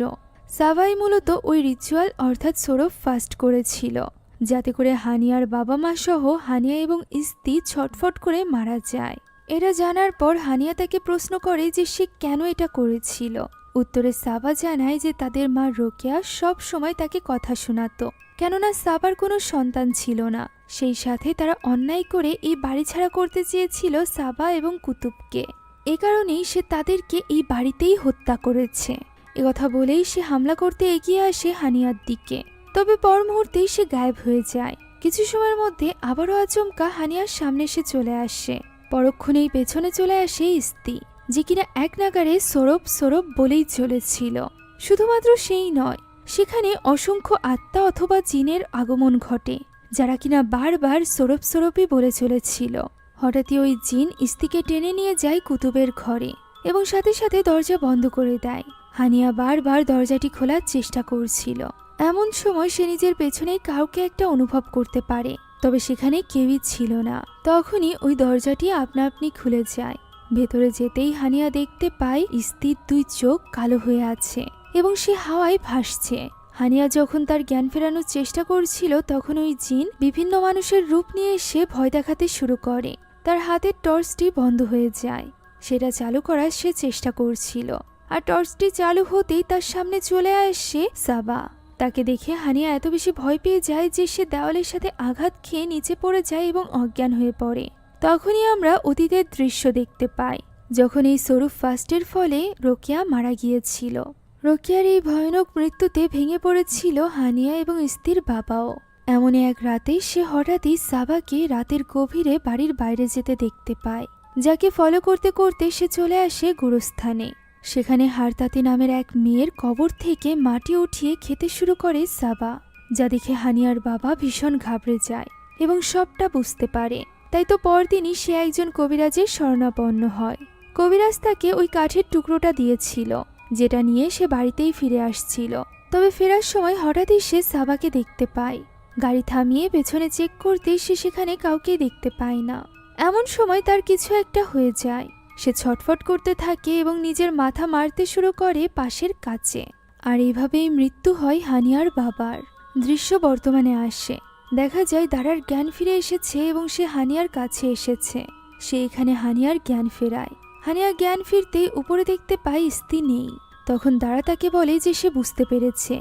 সাবাই মূলত ওই রিচুয়াল অর্থাৎ সোরফ ফাস্ট করেছিল, যাতে করে হানিয়ার বাবা মা সহ হানিয়া এবং ইস্তি ছটফট করে মারা যায়। এটা জানার পর হানিয়া তাকে প্রশ্ন করে যে সে কেন এটা করেছিল। উত্তরে সাবা জানায় যে তাদের মা রোকেয়া সব সময় তাকে কথা শোনাতো, কেননা সাবার কোনো সন্তান ছিল না। সেই সাথে তারা অন্যায় করে এই বাড়ি ছাড়া করতে চেয়েছিল সাবা এবং কুতুবকে। এ কারণেই সে তাদেরকে এই বাড়িতেই হত্যা করেছে। একথা বলেই সে হামলা করতে এগিয়ে আসে হানিয়ার দিকে। তবে পর মুহূর্তেই সে গায়েব হয়ে যায়। কিছু সময়ের মধ্যে আবারও আচমকা হানিয়ার সামনে সে চলে আসে। পরক্ষণেই পেছনে চলে আসে ইস্তি, যে কিনা এক নাগারে সৌরভ সৌরভ বলেই চলেছিল। শুধুমাত্র সেই নয়, সেখানে অসংখ্য আত্মা অথবা জিনের আগমন ঘটে, যারা কিনা বারবার সৌরভ সৌরভই বলে চলেছিল। হঠাৎই ওই জিন ইস্তিকে টেনে নিয়ে যায় কুতুবের ঘরে এবং সাথে সাথে দরজা বন্ধ করে দেয়। হানিয়া বারবার দরজাটি খোলার চেষ্টা করছিল। এমন সময় সে নিজের পেছনে কাউকে একটা অনুভব করতে পারে, তবে সেখানে কেউই ছিল না। তখনই ওই দরজাটি আপনা আপনি খুলে যায়। ভেতরে যেতেই হানিয়া দেখতে পায় ইস্তির 2 চোখ কালো হয়ে আছে এবং সে হাওয়ায় ভাসছে। হানিয়া যখন তার জ্ঞান ফেরানোর চেষ্টা করছিল, তখন ওই জিন বিভিন্ন মানুষের রূপ নিয়ে এসে ভয় দেখাতে শুরু করে। তার হাতের টর্চটি বন্ধ হয়ে যায়। সেটা চালু করার সে চেষ্টা করছিল, আর টর্চটি চালু হতেই তার সামনে চলে আসে সাবা। তাকে দেখে হানিয়া এত বেশি ভয় পেয়ে যায় যে সে দেওয়ালের সাথে আঘাত খেয়ে নিচে পড়ে যায় এবং অজ্ঞান হয়ে পড়ে। তখনই আমরা অতীতের দৃশ্য দেখতে পাই, যখন এই সরুফ ফাস্টের ফলে রোকেয়া মারা গিয়েছিল। রোকেয়ার এই ভয়ানক মৃত্যুতে ভেঙে পড়েছিল হানিয়া এবং ইস্তির বাবাও। এমনই এক রাতে সে হঠাৎই সাবাকে রাতের গভীরে বাড়ির বাইরে যেতে দেখতে পায়, যাকে ফলো করতে করতে সে চলে আসে গোরস্থানে। সেখানে হারতাতি নামের এক মেয়ের কবর থেকে মাটি উঠিয়ে খেতে শুরু করে সাবা, যা দেখে হানিয়ার বাবা ভীষণ ঘাবড়ে যায় এবং সবটা বুঝতে পারে। তাই তো পরদিনই সে একজন কবিরাজের শরণাপন্ন হয়। কবিরাজ তাকে ওই কাঠের টুকরোটা দিয়েছিল, যেটা নিয়ে সে বাড়িতেই ফিরে আসছিল। তবে ফেরার সময় হঠাৎই সে সাবাকে দেখতে পায়। গাড়ি থামিয়ে পেছনে চেক করতেই সে সেখানে কাউকে দেখতে পায় না। এমন সময় তার কিছু একটা হয়ে যায়। সে ছটফট করতে থাকে এবং নিজের মাথা মারতে শুরু করে পাশের কাচে। আর এভাবেই মৃত্যু হয় হানিয়ার বাবার। দৃশ্য বর্তমানে আসে। দেখা যায় দারার জ্ঞান ফিরে এসেছে এবং সে হানিয়ার কাছে এসেছে। সে এখানে হানিয়ার জ্ঞান ফেরায়। হানিয়া জ্ঞান ফিরতেই উপরে দেখতে পায় ইস্তি নেই। তখন দারা তাকে বলে যে সে বুঝতে পেরেছে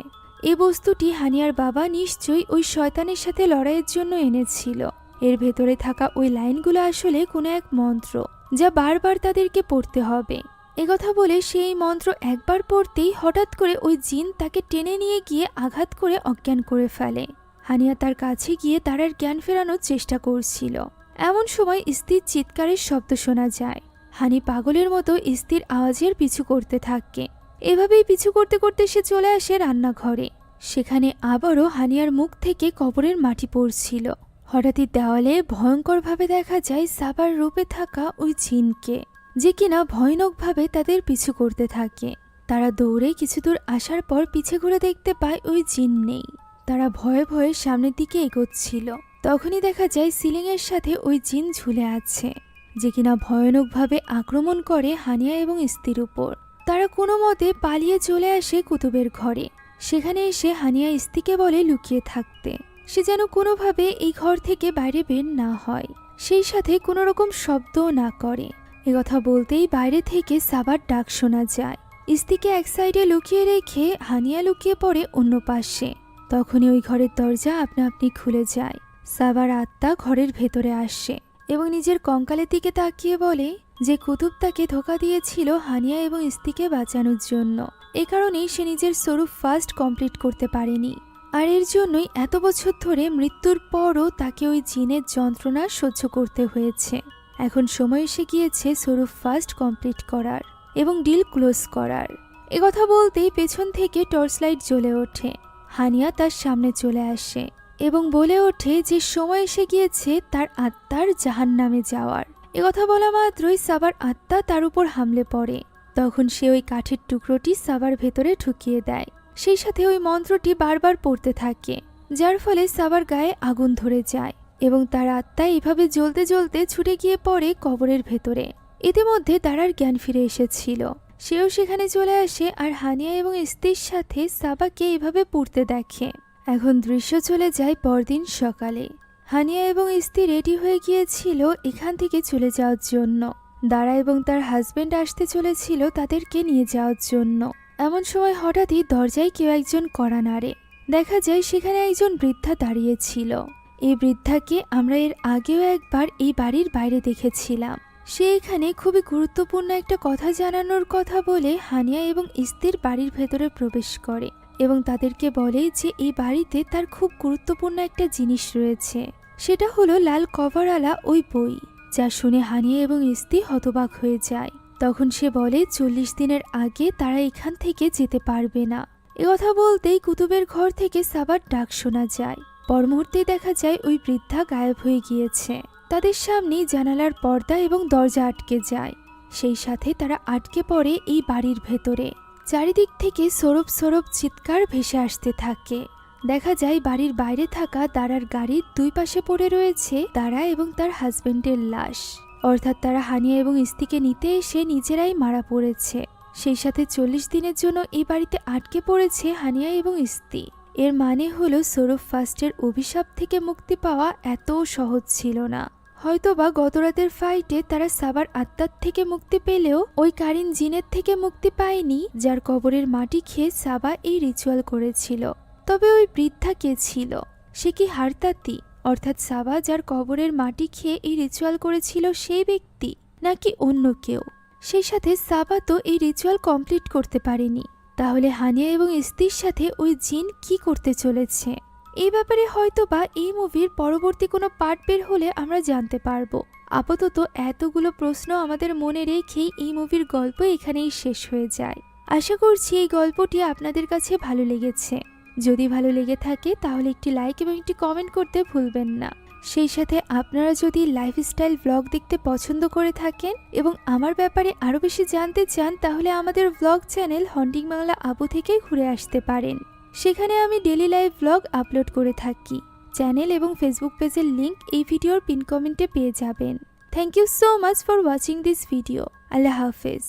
এই বস্তুটি হানিয়ার বাবা নিশ্চয়ই ওই শয়তানের সাথে লড়াইয়ের জন্য এনেছিল। এর ভেতরে থাকা ওই লাইনগুলো আসলে কোনো এক মন্ত্র, যা বারবার তাদেরকে পড়তে হবে। একথা বলে সেই মন্ত্র একবার পড়তেই হঠাৎ করে ওই জিন তাকে টেনে নিয়ে গিয়ে আঘাত করে অজ্ঞান করে ফেলে। হানিয়া তার কাছে গিয়ে দারার জ্ঞান ফেরানোর চেষ্টা করছিল। এমন সময় ইস্তির চিৎকারের শব্দ শোনা যায়। হানি পাগলের মতো ইস্তির আওয়াজের পিছু করতে থাকে। এভাবেই পিছু করতে করতে সে চলে আসে রান্নাঘরে। সেখানে আবারও হানিয়ার মুখ থেকে কবরের মাটি পড়ছিল। হঠাৎই দেওয়ালে ভয়ঙ্করভাবে দেখা যায় সাবার রূপে থাকা ওই জিনকে, যে কিনা ভয়ানকভাবে তাদের পিছু করতে থাকে। তারা দৌড়ে কিছু দূর আসার পর পিছে ঘুরে দেখতে পায় ওই জিন নেই। তারা ভয়ে ভয়ে সামনের দিকে এগোচ্ছিল। তখনই দেখা যায় সিলিংয়ের সাথে ওই জিন ঝুলে আছে, যে কিনা ভয়ানকভাবে আক্রমণ করে হানিয়া এবং ইস্তির উপর। তারা কোনো মতে পালিয়ে চলে আসে কুতুবের ঘরে। সেখানে এসে হানিয়া ইস্তিকে বলে লুকিয়ে থাকতে। সে যেন কোনোভাবে এই ঘর থেকে বাইরে বের না হয়, সেই সাথে কোনো রকম শব্দও না করে। একথা বলতেই বাইরে থেকে সাবার ডাক শোনা যায়। ইস্তিকে এক সাইডে লুকিয়ে রেখে হানিয়া লুকিয়ে পড়ে অন্য পাশে। তখনই ওই ঘরের দরজা আপনা আপনি খুলে যায়। সাবার আত্মা ঘরের ভেতরে আসে এবং নিজের কঙ্কালের দিকে তাকিয়ে বলে যে কুতুব তাকে ধোঁকা দিয়েছিল হানিয়া এবং ইস্তিকে বাঁচানোর জন্য। এ কারণেই সে নিজের সরুফ ফাস্ট কমপ্লিট করতে পারেনি, আর এর জন্যই এত বছর ধরে মৃত্যুর পরও তাকে ওই জিনের যন্ত্রণা সহ্য করতে হয়েছে। এখন সময় এসে গিয়েছে সরুফ ফাস্ট কমপ্লিট করার এবং ডিল ক্লোজ করার। একথা বলতেই পেছন থেকে টর্চ লাইট জ্বলে ওঠে। হানিয়া তার সামনে চলে আসে এবং বলে ওঠে যে সময় এসে গিয়েছে তার আত্মার জাহান্নামে যাওয়ার। একথা বলা মাত্রই সাবার আত্মা তার উপর হামলে পড়ে। তখন সে ওই কাঠের টুকরোটি সাবার ভেতরে ঢুকিয়ে দেয়। সেই সাথে ওই মন্ত্রটি বারবার পড়তে থাকে, যার ফলে সাবার গায়ে আগুন ধরে যায় এবং তার আত্মা এভাবে জ্বলতে জ্বলতে ছুটে গিয়ে পড়ে কবরের ভেতরে। ইতিমধ্যে দারার জ্ঞান ফিরে এসেছিল। সেও সেখানে চলে আসে আর হানিয়া এবং ইস্তির সাথে সাবাকে এভাবে পুড়তে দেখে। এখন দৃশ্য চলে যায় পরদিন সকালে। হানিয়া এবং ইস্তি রেডি হয়ে গিয়েছিল এখান থেকে চলে যাওয়ার জন্য। দারা এবং তার হাজবেন্ড আসতে চলেছিল তাদেরকে নিয়ে যাওয়ার জন্য। এমন সময় হঠাৎই দরজায় কেউ একজন কড়া নাড়ে। দেখা যায় সেখানে একজন বৃদ্ধা দাঁড়িয়েছিল। এই বৃদ্ধাকে আমরা এর আগেও একবার এই বাড়ির বাইরে দেখেছিলাম। সে এখানে খুবই গুরুত্বপূর্ণ একটা কথা জানানোর কথা বলে হানিয়া এবং ইস্তির বাড়ির ভেতরে প্রবেশ করে এবং তাদেরকে বলে যে এই বাড়িতে তার খুব গুরুত্বপূর্ণ একটা জিনিস রয়েছে, সেটা হলো লাল কভারওয়ালা ওই বই, যা শুনে হানিয়া এবং ইস্তি হতবাক হয়ে যায়। তখন সে বলে 40 দিনের আগে তারা এখান থেকে যেতে পারবে না। কথা বলতেই কুতুবের ঘর থেকে সাবার ডাক শোনা যায়। পর মুহূর্তেই দেখা যায় ওই বৃদ্ধা গায়েব হয়ে গিয়েছে। তাদের সামনেই জানালার পর্দা এবং দরজা আটকে যায়। সেই সাথে তারা আটকে পড়ে এই বাড়ির ভেতরে। চারিদিক থেকে সরব সরব চিৎকার ভেসে আসতে থাকে। দেখা যায় বাড়ির বাইরে থাকা দাঁড়ার গাড়ির দুই পাশে পড়ে রয়েছে দাঁড়া এবং তার হাজবেন্ডের লাশ, অর্থাৎ তারা হানিয়া এবং ইস্তিকে নিতে এসে নিজেরাই মারা পড়েছে। সেই সাথে 40 দিনের জন্য এই বাড়িতে আটকে পড়েছে হানিয়া এবং ইস্তি। এর মানে হলো সৌরভ ফার্স্টের অভিশাপ থেকে মুক্তি পাওয়া এত সহজ ছিল না। হয়তোবা গতরাতের ফাইটে তারা সাবার আত্মার থেকে মুক্তি পেলেও ওই কারিন জিনের থেকে মুক্তি পায়নি, যার কবরের মাটি খেয়ে সাবা এই রিচুয়াল করেছিল। তবে ওই বৃদ্ধা কে ছিল? সে কি হারতাতি, অর্থাৎ সাবা যার কবরের মাটি খেয়ে এই রিচুয়াল করেছিল সেই ব্যক্তি, নাকি অন্য কেউ? সেই সাথে সাবা তো এই রিচুয়াল কমপ্লিট করতে পারেনি। তাহলে হানিয়া এবং ইস্তির সাথে ওই জিন কি করতে চলেছে? এই ব্যাপারে হয়তোবা এই মুভির পরবর্তী কোনো পার্ট বের হলে আমরা জানতে পারবো। আপাতত এতগুলো প্রশ্ন আমাদের মনে রেখেই এই মুভির গল্প এখানেই শেষ হয়ে যায়। আশা করছি এই গল্পটি আপনাদের কাছে ভালো লেগেছে। যদি ভালো লেগে থাকে তাহলে একটি লাইক এবং একটি কমেন্ট করতে ভুলবেন না। সেই সাথে আপনারা যদি লাইফস্টাইল ব্লগ দেখতে পছন্দ করে থাকেন এবং আমার ব্যাপারে আরও বেশি জানতে চান, তাহলে আমাদের blog channel haunting Bangla Abu থেকে ঘুরে আসতে পারেন। সেখানে আমি ডেলি লাইভ ব্লগ আপলোড করে থাকি। চ্যানেল এবং ফেসবুক পেজের লিংক এই ভিডিওর পিন কমেন্টে পেয়ে যাবেন। Thank you so much for watching this video. আল্লাহ হাফেজ।